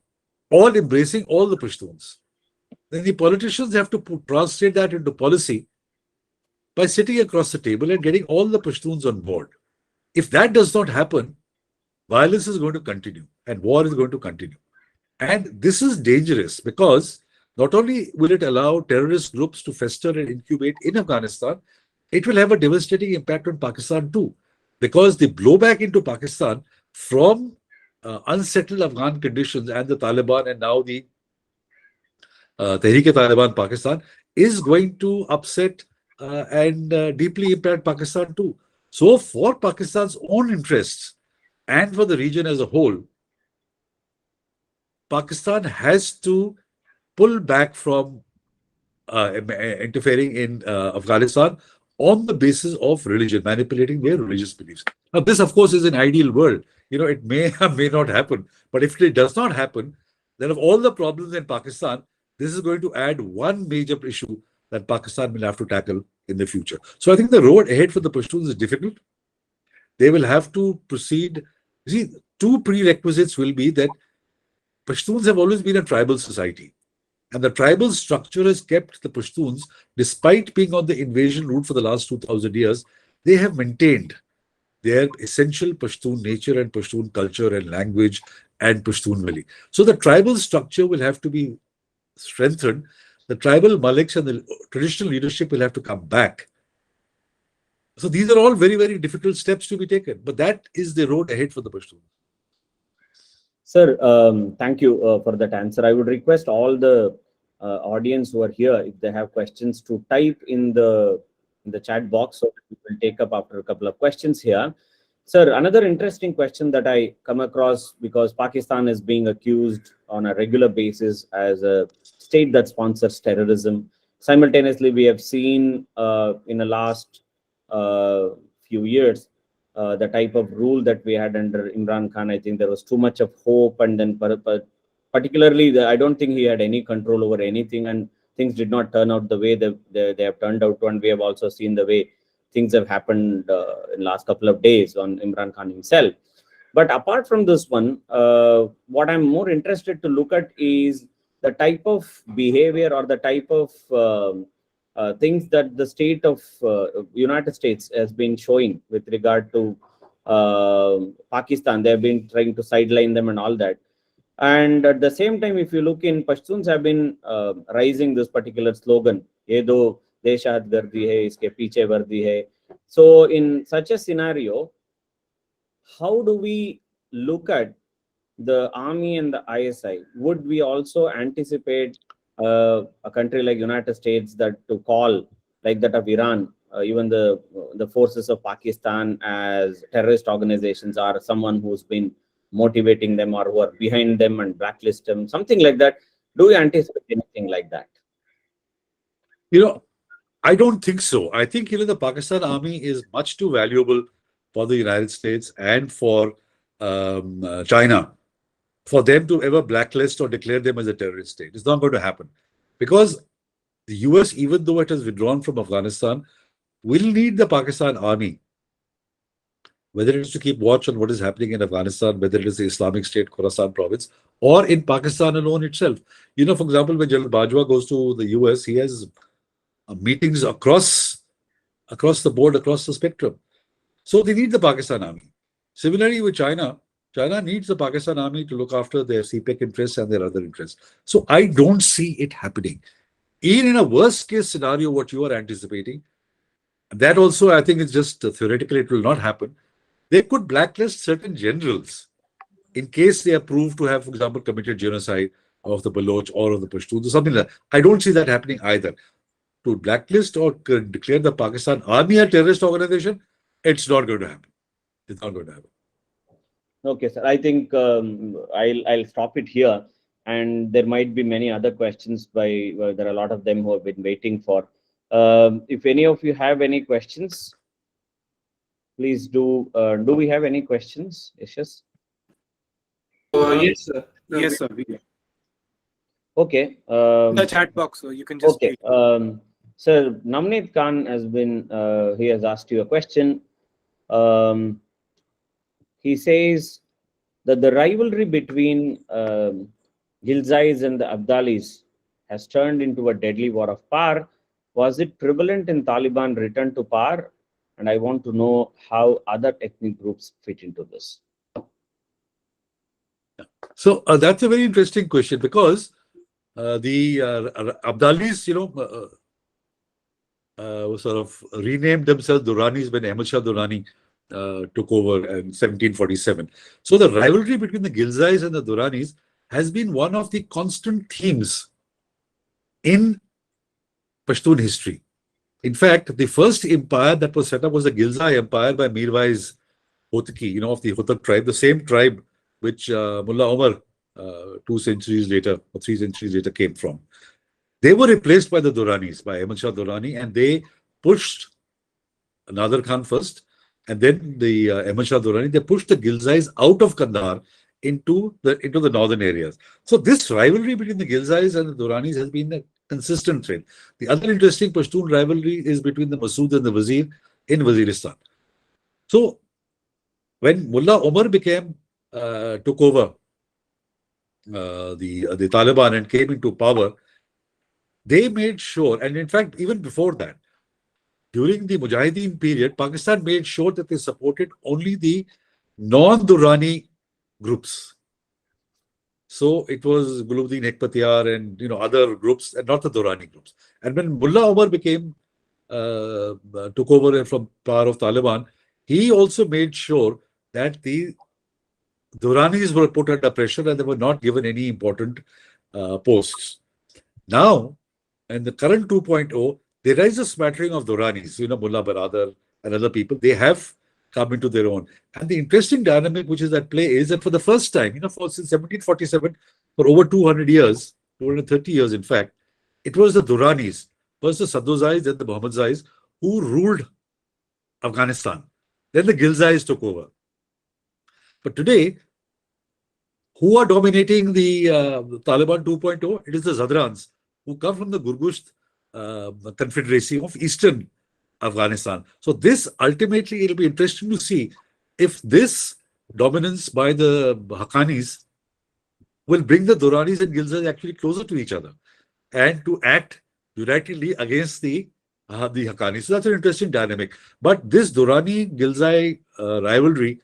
all embracing all the Pashtuns. Then the politicians have to translate that into policy by sitting across the table and getting all the Pashtuns on board. If that does not happen, violence is going to continue and war is going to continue. And this is dangerous because not only will it allow terrorist groups to fester and incubate in Afghanistan, it will have a devastating impact on Pakistan too. Because the blowback into Pakistan from unsettled Afghan conditions and the Taliban and now the Tehreek-e-Taliban Pakistan is going to upset and deeply impact Pakistan too. So for Pakistan's own interests and for the region as a whole, Pakistan has to pull back from interfering in Afghanistan on the basis of religion, manipulating their religious beliefs. Now, this, of course, is an ideal world. It may or may not happen. But if it does not happen, then of all the problems in Pakistan, this is going to add one major issue that Pakistan will have to tackle in the future. So I think the road ahead for the Pashtuns is difficult. They will have to proceed. See, two prerequisites will be that Pashtuns have always been a tribal society. And the tribal structure has kept the Pashtuns, despite being on the invasion route for the last 2,000 years, they have maintained their essential Pashtun nature and Pashtun culture and language and Pashtun Valley. So the tribal structure will have to be strengthened. The tribal Maliks and the traditional leadership will have to come back. So these are all very, very difficult steps to be taken. But that is the road ahead for the Pashtuns. Sir, thank you for that answer. I would request all the audience who are here, if they have questions, to type in the chat box, so that we will take up after a couple of questions here. Sir, another interesting question that I come across, because Pakistan is being accused on a regular basis as a state that sponsors terrorism. Simultaneously, we have seen in the last few years the type of rule that we had under Imran Khan. I think there was too much of hope, and then particularly, I don't think he had any control over anything, and things did not turn out the way they have turned out. And we have also seen the way things have happened in last couple of days on Imran Khan himself. But apart from this one, what I'm more interested to look at is the type of behavior or the type of things that the state of United States has been showing with regard to Pakistan. They have been trying to sideline them and all that. And at the same time, if you look in, Pashtuns have been rising this particular slogan, "Ye do deshat gardi hai, iske piche vardi hai." So in such a scenario, how do we look at the army and the ISI? Would we also anticipate a country like United States that to call like that of Iran, even the forces of Pakistan as terrorist organizations, or someone who's been motivating them or who are behind them and blacklist them, something like that? Do you anticipate anything like that? I don't think so. I think, the Pakistan army is much too valuable for the United States and for China for them to ever blacklist or declare them as a terrorist state. It's not going to happen, because the US, even though it has withdrawn from Afghanistan, will need the Pakistan army, whether it is to keep watch on what is happening in Afghanistan, whether it is the Islamic State, Khorasan province, or in Pakistan alone itself. For example, when General Bajwa goes to the US, he has meetings across the board, across the spectrum. So they need the Pakistan army. Similarly with China, China needs the Pakistan army to look after their CPEC interests and their other interests. So I don't see it happening. Even in a worst case scenario, what you are anticipating, that also I think is just theoretical, it will not happen. They could blacklist certain generals in case they are proved to have, for example, committed genocide of the Baloch or of the Pashtuns or something like that. I don't see that happening either. To blacklist or declare the Pakistan army a terrorist organization, it's not going to happen. It's not going to happen. Okay, sir. I think I'll stop it here, and there might be many other questions there are a lot of them who have been waiting for. If any of you have any questions, please do. Do we have any questions, Yashas? Yes, sir. Yes, sir. Okay. The chat box, so you can just. Okay. Sir, Namneet Khan has been. He has asked you a question. He says that the rivalry between Gilzais and the Abdalis has turned into a deadly war of power. Was it prevalent in Taliban return to power? And I want to know how other ethnic groups fit into this. So that's a very interesting question, because the Abdalis, sort of renamed themselves Duranis when Ahmad Shah Durrani took over in 1747. So the rivalry between the Gilzais and the Duranis has been one of the constant themes in Pashtun history. In fact, the first empire that was set up was the Gilzai Empire by Mirwais Hotaki, of the Hotak tribe, the same tribe which Mullah Omar 2 centuries later or 3 centuries later came from. They were replaced by the Duranis, by Ahmad Shah Durrani, and they pushed Nader Khan first, and then the Ahmad Shah Durrani, they pushed the Gilzais out of Kandahar into the northern areas. So this rivalry between the Gilzais and the Duranis has been a consistent trend. The other interesting Pashtun rivalry is between the Masood and the Wazir in Waziristan. So when Mullah Omar took over the Taliban and came into power, they made sure, and in fact, even before that, during the Mujahideen period, Pakistan made sure that they supported only the non-Durrani groups. So it was Guluddin Hekmatyar and other groups, and not the Durrani groups. And when Mullah Omar took over from power of Taliban, he also made sure that the Duranis were put under pressure and they were not given any important posts. Now, in the current 2.0, there is a smattering of Duranis, Mullah Baradar and other people. They have come into their own. And the interesting dynamic which is at play is that for the first time, since 1747, for over 200 years, 230 years in fact, it was the Duranis, first the Sadduzais, then the Muhammadizais, who ruled Afghanistan. Then the Gilzais took over. But today, who are dominating the Taliban 2.0? It is the Zadrans, who come from the Gurgusht Confederacy of Eastern Afghanistan. So this ultimately, it'll be interesting to see if this dominance by the Haqqanis will bring the Duranis and Gilzais actually closer to each other and to act unitedly against the Haqqanis. So that's an interesting dynamic. But this Durrani-Gilzai rivalry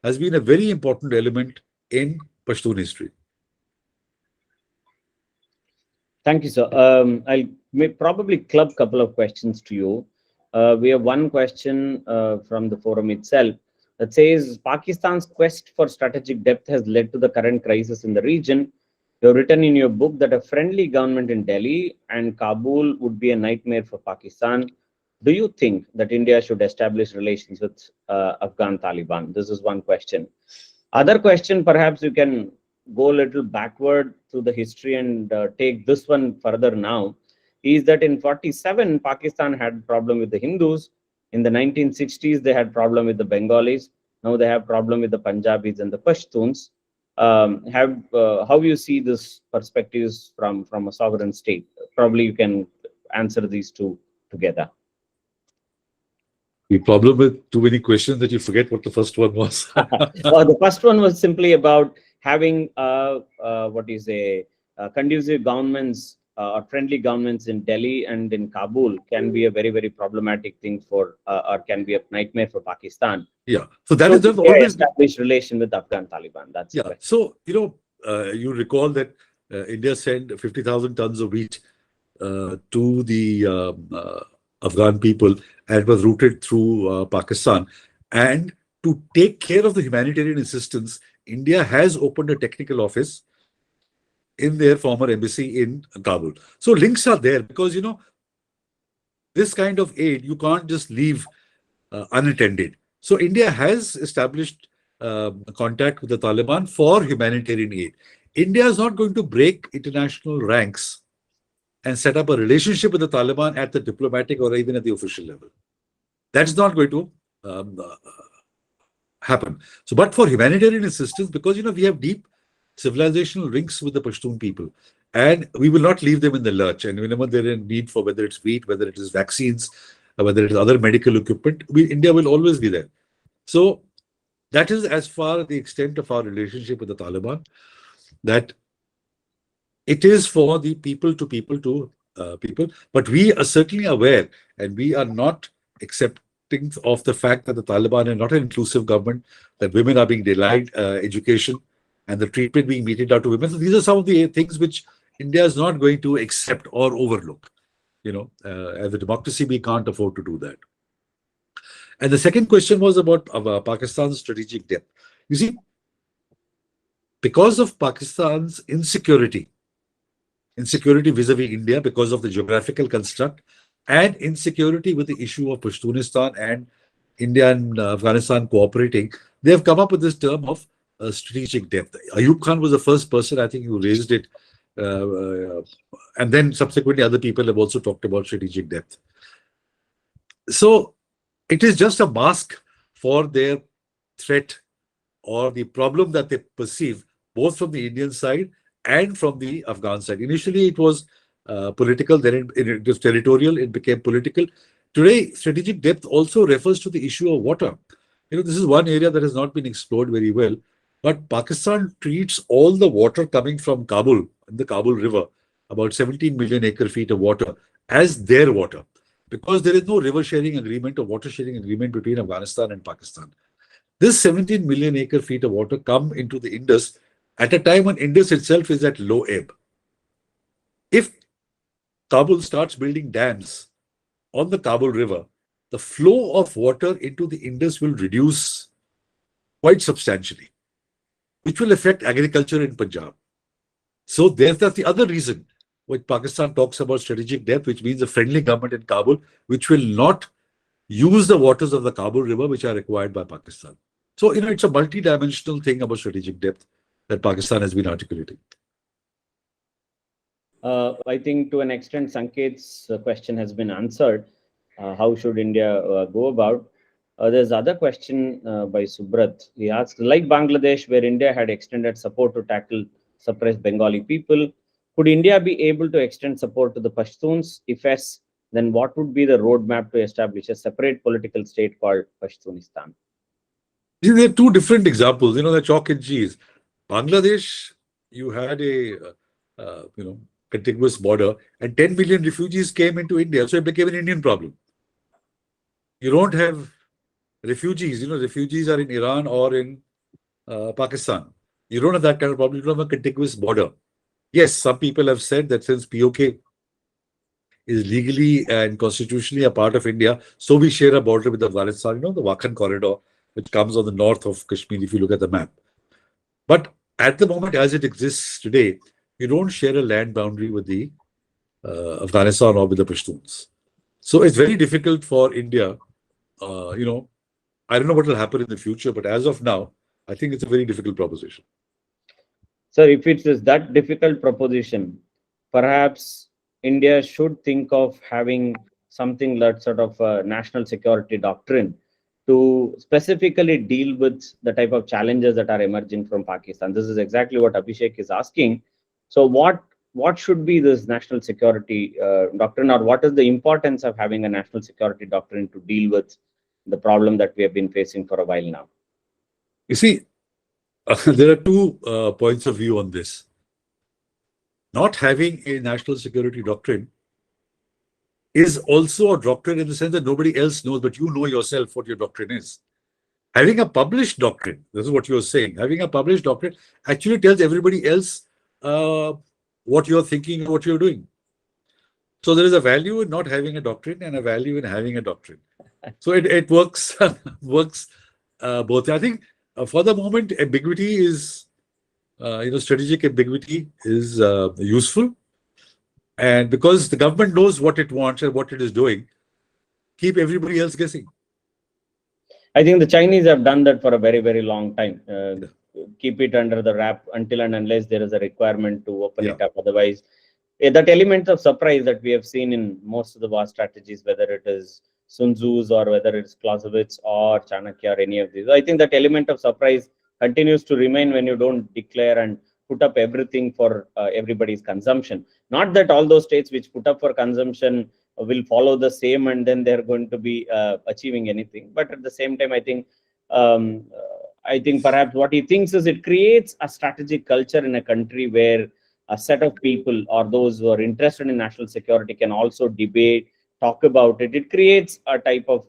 has been a very important element in Pashtun history. Thank you, sir. I'll probably club a couple of questions to you. We have one question from the forum itself that says, Pakistan's quest for strategic depth has led to the current crisis in the region. You have written in your book that a friendly government in Delhi and Kabul would be a nightmare for Pakistan. Do you think that India should establish relations with Afghan Taliban? This is one question. Other question, perhaps you can go a little backward through the history and take this one further now, is that in 47, Pakistan had problem with the Hindus. In the 1960s, they had problem with the Bengalis. Now they have problem with the Punjabis and the Pashtuns. How you see this perspectives from a sovereign state? Probably you can answer these two together. The problem with too many questions that you forget what the first one was. The first one was simply about having conducive governments or friendly governments in Delhi and in Kabul can be a very, very problematic thing for or can be a nightmare for Pakistan. Yeah. So that is just always established relation with Afghan Taliban. That's So you recall that India sent 50,000 tons of wheat to the Afghan people, and it was routed through Pakistan. And to take care of the humanitarian assistance, India has opened a technical office in their former embassy in Kabul. So links are there because, this kind of aid, you can't just leave unattended. So India has established contact with the Taliban for humanitarian aid. India is not going to break international ranks and set up a relationship with the Taliban at the diplomatic or even at the official level. That's not going to happen. So, but for humanitarian assistance, because, we have deep civilizational links with the Pashtun people, and we will not leave them in the lurch. And whenever they're in need for whether it's wheat, whether it is vaccines, whether it is other medical equipment, India will always be there. So that is as far the extent of our relationship with the Taliban, that it is for the people to people to people. But we are certainly aware, and we are not accepting of the fact that the Taliban are not an inclusive government, that women are being denied education and the treatment being meted out to women. So these are some of the things which India is not going to accept or overlook. As a democracy, we can't afford to do that. And the second question was about Pakistan's strategic depth. You see, because of Pakistan's insecurity vis-a-vis India, because of the geographical construct, and insecurity with the issue of Pashtunistan and India and Afghanistan cooperating, they have come up with this term of strategic depth. Ayub Khan was the first person, I think, who raised it. And then subsequently other people have also talked about strategic depth. So it is just a mask for their threat or the problem that they perceive, both from the Indian side and from the Afghan side. Initially, it was political, then it was territorial, it became political. Today, strategic depth also refers to the issue of water. This is one area that has not been explored very well, but Pakistan treats all the water coming from Kabul, the Kabul River, about 17 million acre feet of water, as their water, because there is no river sharing agreement or water sharing agreement between Afghanistan and Pakistan. This 17 million acre feet of water come into the Indus at a time when Indus itself is at low ebb. If Kabul starts building dams on the Kabul River, the flow of water into the Indus will reduce quite substantially. which will affect agriculture in Punjab. So that's the other reason when Pakistan talks about strategic depth, which means a friendly government in Kabul, which will not use the waters of the Kabul River, which are required by Pakistan. So, it's a multi-dimensional thing about strategic depth that Pakistan has been articulating. I think to an extent, Sanket's question has been answered. How should India go about? There's other question by Subrat. He asks, like Bangladesh, where India had extended support to tackle suppressed Bengali people, could India be able to extend support to the Pashtuns? If yes, then what would be the roadmap to establish a separate political state called Pashtunistan? There are two different examples, the chalk and cheese. Bangladesh, you had a, contiguous border, and 10 million refugees came into India, so it became an Indian problem. You don't have refugees, refugees are in Iran or in Pakistan. You don't have that kind of problem. You don't have a contiguous border. Yes, some people have said that since POK is legally and constitutionally a part of India, so we share a border with Afghanistan, the Wakhan corridor, which comes on the north of Kashmir, if you look at the map. But at the moment, as it exists today, you don't share a land boundary with the Afghanistan or with the Pashtuns. So it's very difficult for India. I don't know what will happen in the future, but as of now, I think it's a very difficult proposition. Sir, if it is that difficult proposition, perhaps India should think of having something that sort of a national security doctrine to specifically deal with the type of challenges that are emerging from Pakistan. This is exactly what Abhishek is asking. So what should be this national security doctrine, or what is the importance of having a national security doctrine to deal with the problem that we have been facing for a while now? You see, there are two points of view on this. Not having a national security doctrine is also a doctrine in the sense that nobody else knows, but you know yourself what your doctrine is. Having a published doctrine, this is what you're saying, having a published doctrine actually tells everybody else what you're thinking and what you're doing. So there is a value in not having a doctrine and a value in having a doctrine. So it works, works both. I think for the moment, ambiguity is, strategic ambiguity is useful. And because the government knows what it wants and what it is doing, keep everybody else guessing. I think the Chinese have done that for a very, very long time. Keep it under the wrap until and unless there is a requirement to open it up. Otherwise, that element of surprise that we have seen in most of the war strategies, whether it is Sun Tzu's or whether it's Clausewitz or Chanakya or any of these, I think that element of surprise continues to remain when you don't declare and put up everything for everybody's consumption. Not that all those states which put up for consumption will follow the same and then they're going to be achieving anything. But at the same time, I think perhaps what he thinks is it creates a strategic culture in a country where a set of people or those who are interested in national security can also debate, talk about it. It creates a type of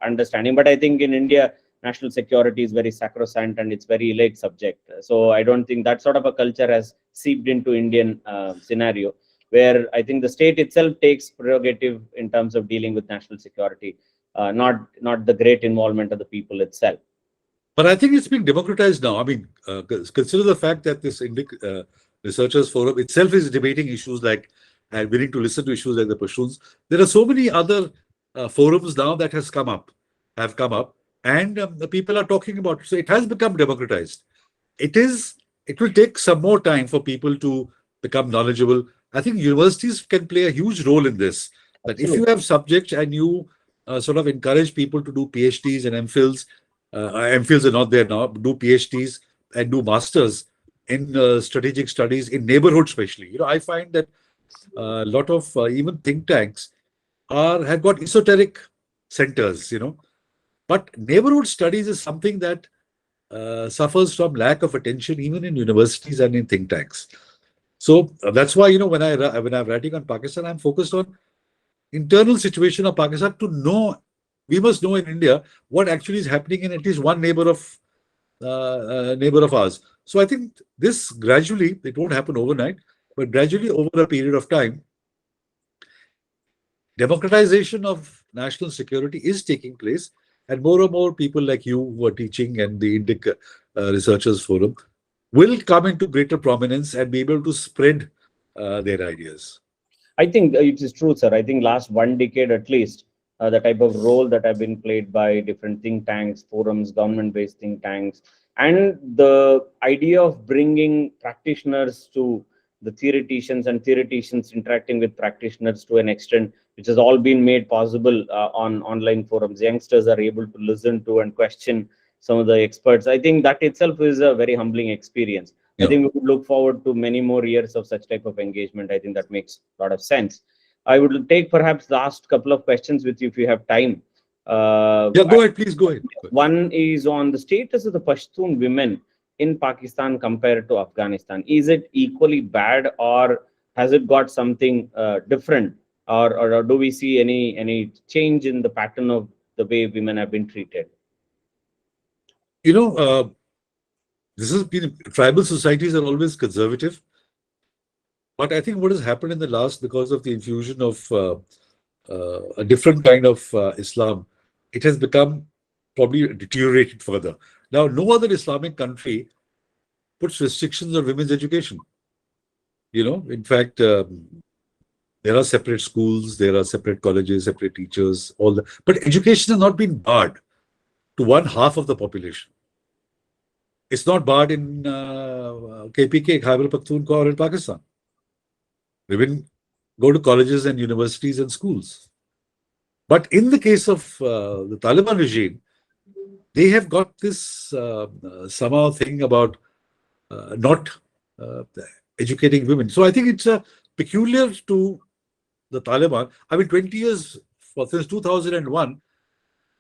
understanding. But I think in India, national security is very sacrosanct and it's very elite subject. So I don't think that sort of a culture has seeped into Indian scenario, where I think the state itself takes prerogative in terms of dealing with national security, not the great involvement of the people itself. But I think it's being democratized now. I mean, consider the fact that this Indic Researchers Forum itself is debating issues like, and willing to listen to issues like the Pashtuns. There are so many other forums now that have come up, and the people are talking about it. So it has become democratized. It will take some more time for people to become knowledgeable. I think universities can play a huge role in this. That if you have subjects and you sort of encourage people to do PhDs and MPhils, MPhils are not there now, do PhDs and do masters in strategic studies in neighborhood, especially. I find that a lot of even think tanks have got esoteric centers, but neighborhood studies is something that suffers from lack of attention even in universities and in think tanks. So that's why, when I'm writing on Pakistan, I'm focused on internal situation of Pakistan to know. We must know in India what actually is happening in at least one neighbor of ours. So I think this gradually, it won't happen overnight, but gradually over a period of time, democratization of national security is taking place, and more people like you who are teaching and the Indic Researchers Forum will come into greater prominence and be able to spread their ideas. I think it is true, sir. I think last 1 decade at least, the type of role that have been played by different think tanks, forums, government-based think tanks, and the idea of bringing practitioners to the theoreticians and theoreticians interacting with practitioners to an extent, which has all been made possible on online forums. Youngsters are able to listen to and question some of the experts. I think that itself is a very humbling experience. I Yeah. think we would look forward to many more years of such type of engagement. I think that makes a lot of sense. I would take perhaps the last couple of questions with you if you have time. Yeah, go ahead, please go ahead. One is on the status of the Pashtun women in Pakistan compared to Afghanistan. Is it equally bad, or has it got something different, or do we see any change in the pattern of the way women have been treated? You know, this has been, tribal societies are always conservative. But I think what has happened in the last, because of the infusion of a different kind of Islam, it has become probably deteriorated further. Now, no other Islamic country puts restrictions on women's education. You know, in fact, there are separate schools, there are separate colleges, separate teachers, all that. But education has not been barred to one half of the population. It's not barred in KPK, Khyber Pakhtunkhwa, or in Pakistan. Women go to colleges and universities and schools. But in the case of the Taliban regime, they have got this somehow thing about not educating women. So I think it's peculiar to the Taliban. I mean, 20 years, since 2001,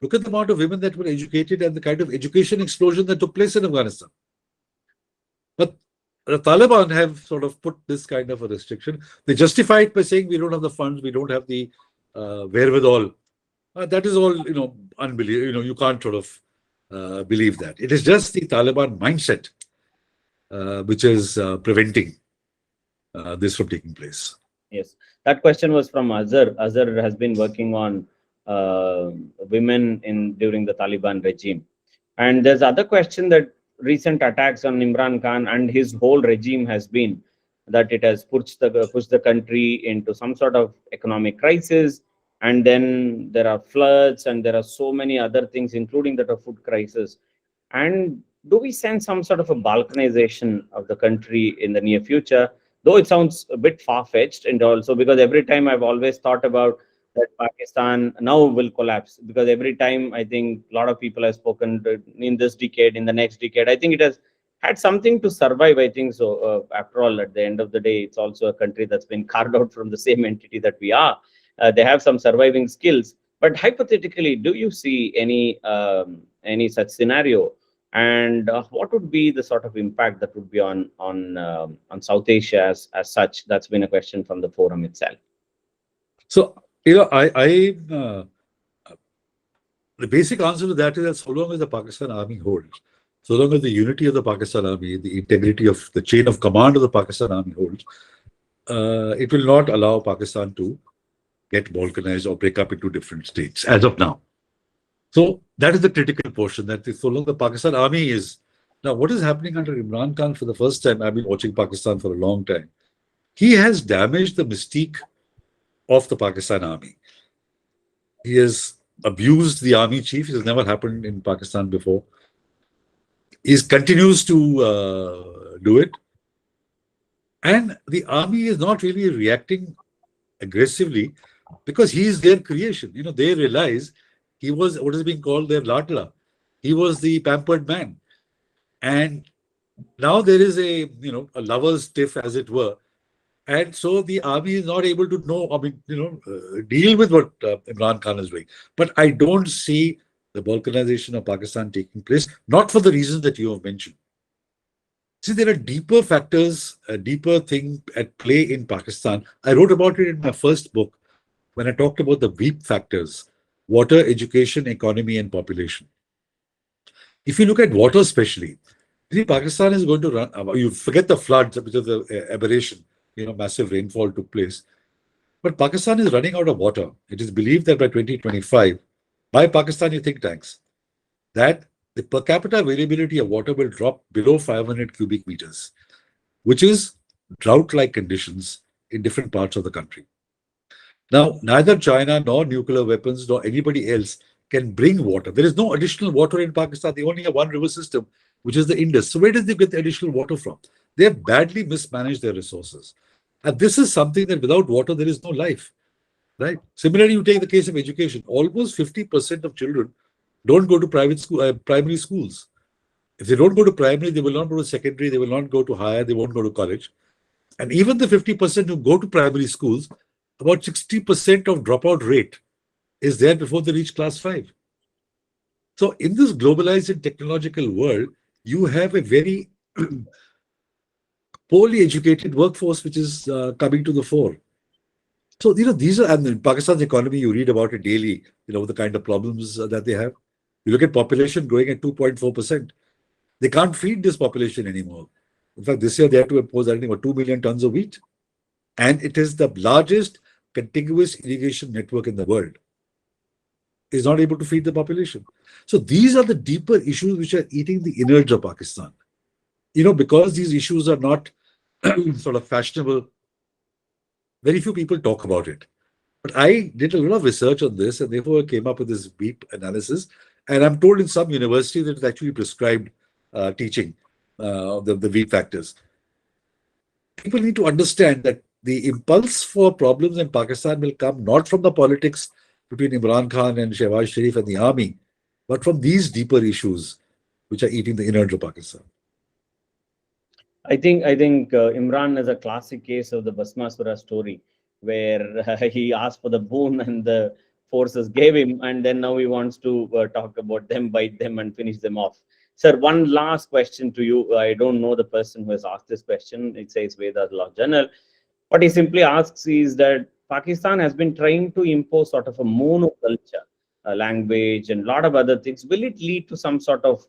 look at the amount of women that were educated and the kind of education explosion that took place in Afghanistan. But the Taliban have sort of put this kind of a restriction. They justify it by saying we don't have the funds, we don't have the wherewithal. That is all, you know, unbelievable. You know, you can't sort of believe that. It is just the Taliban mindset which is preventing this from taking place. Yes, that question was from Azhar. Azhar has been working on women during the Taliban regime. And there's other question that recent attacks on Imran Khan and his whole regime has been that it has pushed the country into some sort of economic crisis, and then there are floods and there are so many other things, including that of food crisis. And do we sense some sort of a balkanization of the country in the near future? Though it sounds a bit far-fetched, and also because every time I've always thought about that Pakistan now will collapse, because every time I think a lot of people have spoken in this decade, in the next decade, I think it has had something to survive. I think so. After all, at the end of the day, it's also a country that's been carved out from the same entity that we are. They have some surviving skills. But hypothetically, do you see any such scenario? And what would be the sort of impact that would be on South Asia as such? That's been a question from the forum itself. So, you know, the basic answer to that is that so long as the Pakistan army holds, so long as the unity of the Pakistan army, the integrity of the chain of command of the Pakistan army holds, it will not allow Pakistan to get balkanized or break up into different states as of now. So that is the critical portion, that so long the Pakistan army is. Now, what is happening under Imran Khan for the first time? I've been watching Pakistan for a long time. He has damaged the mystique of the Pakistan army. He has abused the army chief. It has never happened in Pakistan before. He continues to do it. And the army is not really reacting aggressively because he is their creation. You know, they realize he was what is being called their ladla. He was the pampered man. And now there is a lover's tiff, as it were. And so the army is not able to deal with what Imran Khan is doing. But I don't see the balkanization of Pakistan taking place, not for the reasons that you have mentioned. See, there are deeper factors, a deeper thing at play in Pakistan. I wrote about it in my first book when I talked about the weak factors: water, education, economy, and population. If you look at water especially, see, Pakistan is going to run, you forget the floods, which is the aberration, massive rainfall took place. But Pakistan is running out of water. It is believed that by 2025, by Pakistani think tanks, that the per capita availability of water will drop below 500 cubic meters, which is drought-like conditions in different parts of the country. Now, neither China nor nuclear weapons nor anybody else can bring water. There is no additional water in Pakistan. They only have one river system, which is the Indus. So where does they get the additional water from? They have badly mismanaged their resources. And this is something that without water, there is no life, right? Similarly, you take the case of education. Almost 50% of children don't go to primary schools. If they don't go to primary, they will not go to secondary, they will not go to higher, they won't go to college. And even the 50% who go to primary schools, about 60% of dropout rate is there before they reach class 5. So in this globalized and technological world, you have a very poorly educated workforce which is coming to the fore. So, these are, and in Pakistan's economy, you read about it daily, the kind of problems that they have. You look at population growing at 2.4%. They can't feed this population anymore. In fact, this year they had to impose, I think, about 2 million tons of wheat. And it is the largest contiguous irrigation network in the world. Is not able to feed the population. So these are the deeper issues which are eating the innards of Pakistan. Because these issues are not sort of fashionable, very few people talk about it. But I did a lot of research on this and therefore came up with this deep analysis. And I'm told in some universities that it's actually prescribed teaching the weak factors. People need to understand that the impulse for problems in Pakistan will come not from the politics between Imran Khan and Shehbaz Sharif and the army, but from these deeper issues which are eating the innards of Pakistan. I think Imran is a classic case of the Bhasmasura story, where he asked for the boon and the forces gave him, and then now he wants to talk about them, bite them, and finish them off. Sir, one last question to you. I don't know the person who has asked this question. It says Vedas Law Journal. What he simply asks is that Pakistan has been trying to impose sort of a monoculture, language, and a lot of other things. Will it lead to some sort of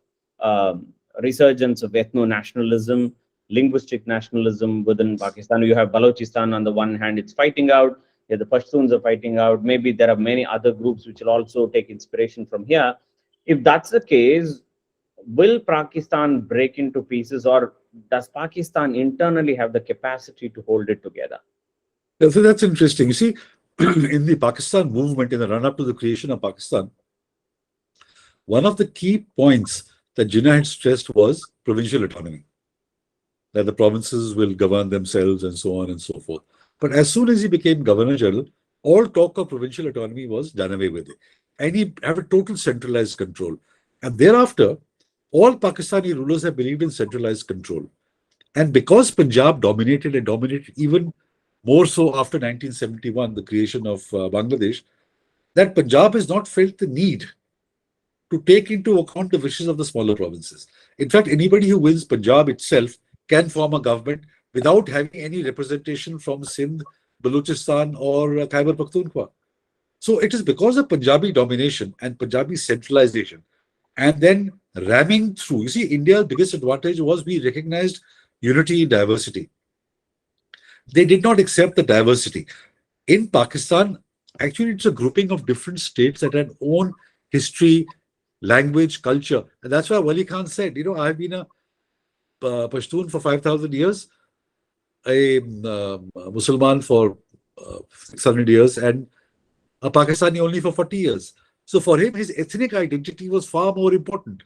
resurgence of ethno-nationalism, linguistic nationalism within Pakistan? You have Balochistan on the one hand, it's fighting out. Yeah, the Pashtuns are fighting out. Maybe there are many other groups which will also take inspiration from here. If that's the case, will Pakistan break into pieces, or does Pakistan internally have the capacity to hold it together? So that's interesting. You see, in the Pakistan movement, in the run-up to the creation of Pakistan, one of the key points that Jinnah had stressed was provincial autonomy, that the provinces will govern themselves and so on and so forth. But as soon as he became Governor General, all talk of provincial autonomy was done away with. And he had a total centralized control. And thereafter, all Pakistani rulers have believed in centralized control. And because Punjab dominated and dominated even more so after 1971, the creation of Bangladesh, that Punjab has not felt the need to take into account the wishes of the smaller provinces. In fact, anybody who wins Punjab itself can form a government without having any representation from Sindh, Balochistan, or Khyber Pakhtunkhwa. So it is because of Punjabi domination and Punjabi centralization and then ramming through. You see, India's biggest advantage was we recognized unity in diversity. They did not accept the diversity. In Pakistan, actually, it's a grouping of different states that had own history, language, culture. And that's why Wali Khan said, I've been a Pashtun for 5,000 years, a Muslim for 600 years, and a Pakistani only for 40 years. So for him, his ethnic identity was far more important.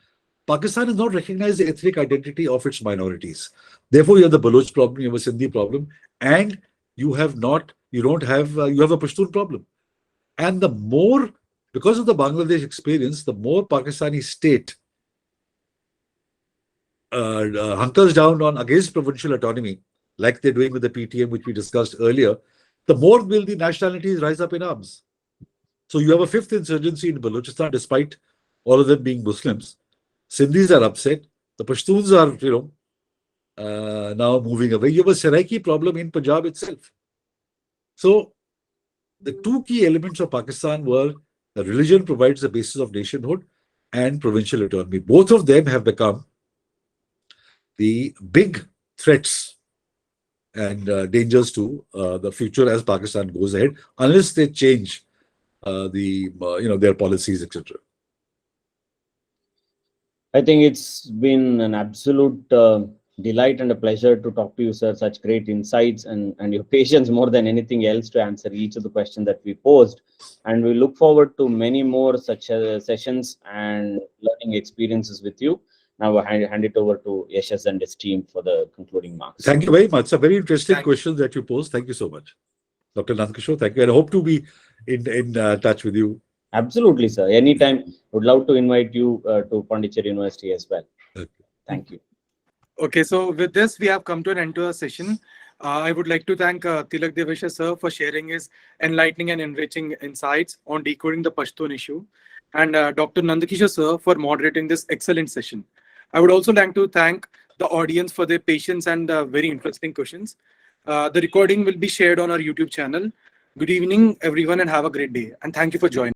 Pakistan has not recognized the ethnic identity of its minorities. Therefore, you have the Baloch problem, you have a Sindhi problem, and you have a Pashtun problem. And the more, because of the Bangladesh experience, the more Pakistani state hunkers down on against provincial autonomy, like they're doing with the PTM, which we discussed earlier, the more will the nationalities rise up in arms. So you have a fifth insurgency in Balochistan, despite all of them being Muslims. Sindhis are upset. The Pashtuns are, now moving away. You have a Saraiki problem in Punjab itself. So the two key elements of Pakistan were the religion provides the basis of nationhood and provincial autonomy. Both of them have become the big threats and dangers to the future as Pakistan goes ahead, unless they change their policies, etc. I think it's been an absolute delight and a pleasure to talk to you, sir. Such great insights and your patience more than anything else to answer each of the questions that we posed. And we look forward to many more such sessions and learning experiences with you. Now I hand it over to Yashas and his team for the concluding marks. Thank you very much. It's a very interesting Thank you. questions that you posed. Thank you so much. Dr. Nanda Kishor, thank you. And I hope to be in touch with you. Absolutely, sir. Anytime. Would love to invite you to Pondicherry University as well. Okay. Thank you. Okay, so with this, we have come to an end to our session. I would like to thank Tilak Devasher sir for sharing his enlightening and enriching insights on decoding the Pashtun issue, and Dr. Nandakishore sir for moderating this excellent session. I would also like to thank the audience for their patience and very interesting questions. The recording will be shared on our YouTube channel. Good evening, everyone, and have a great day. And thank you for joining.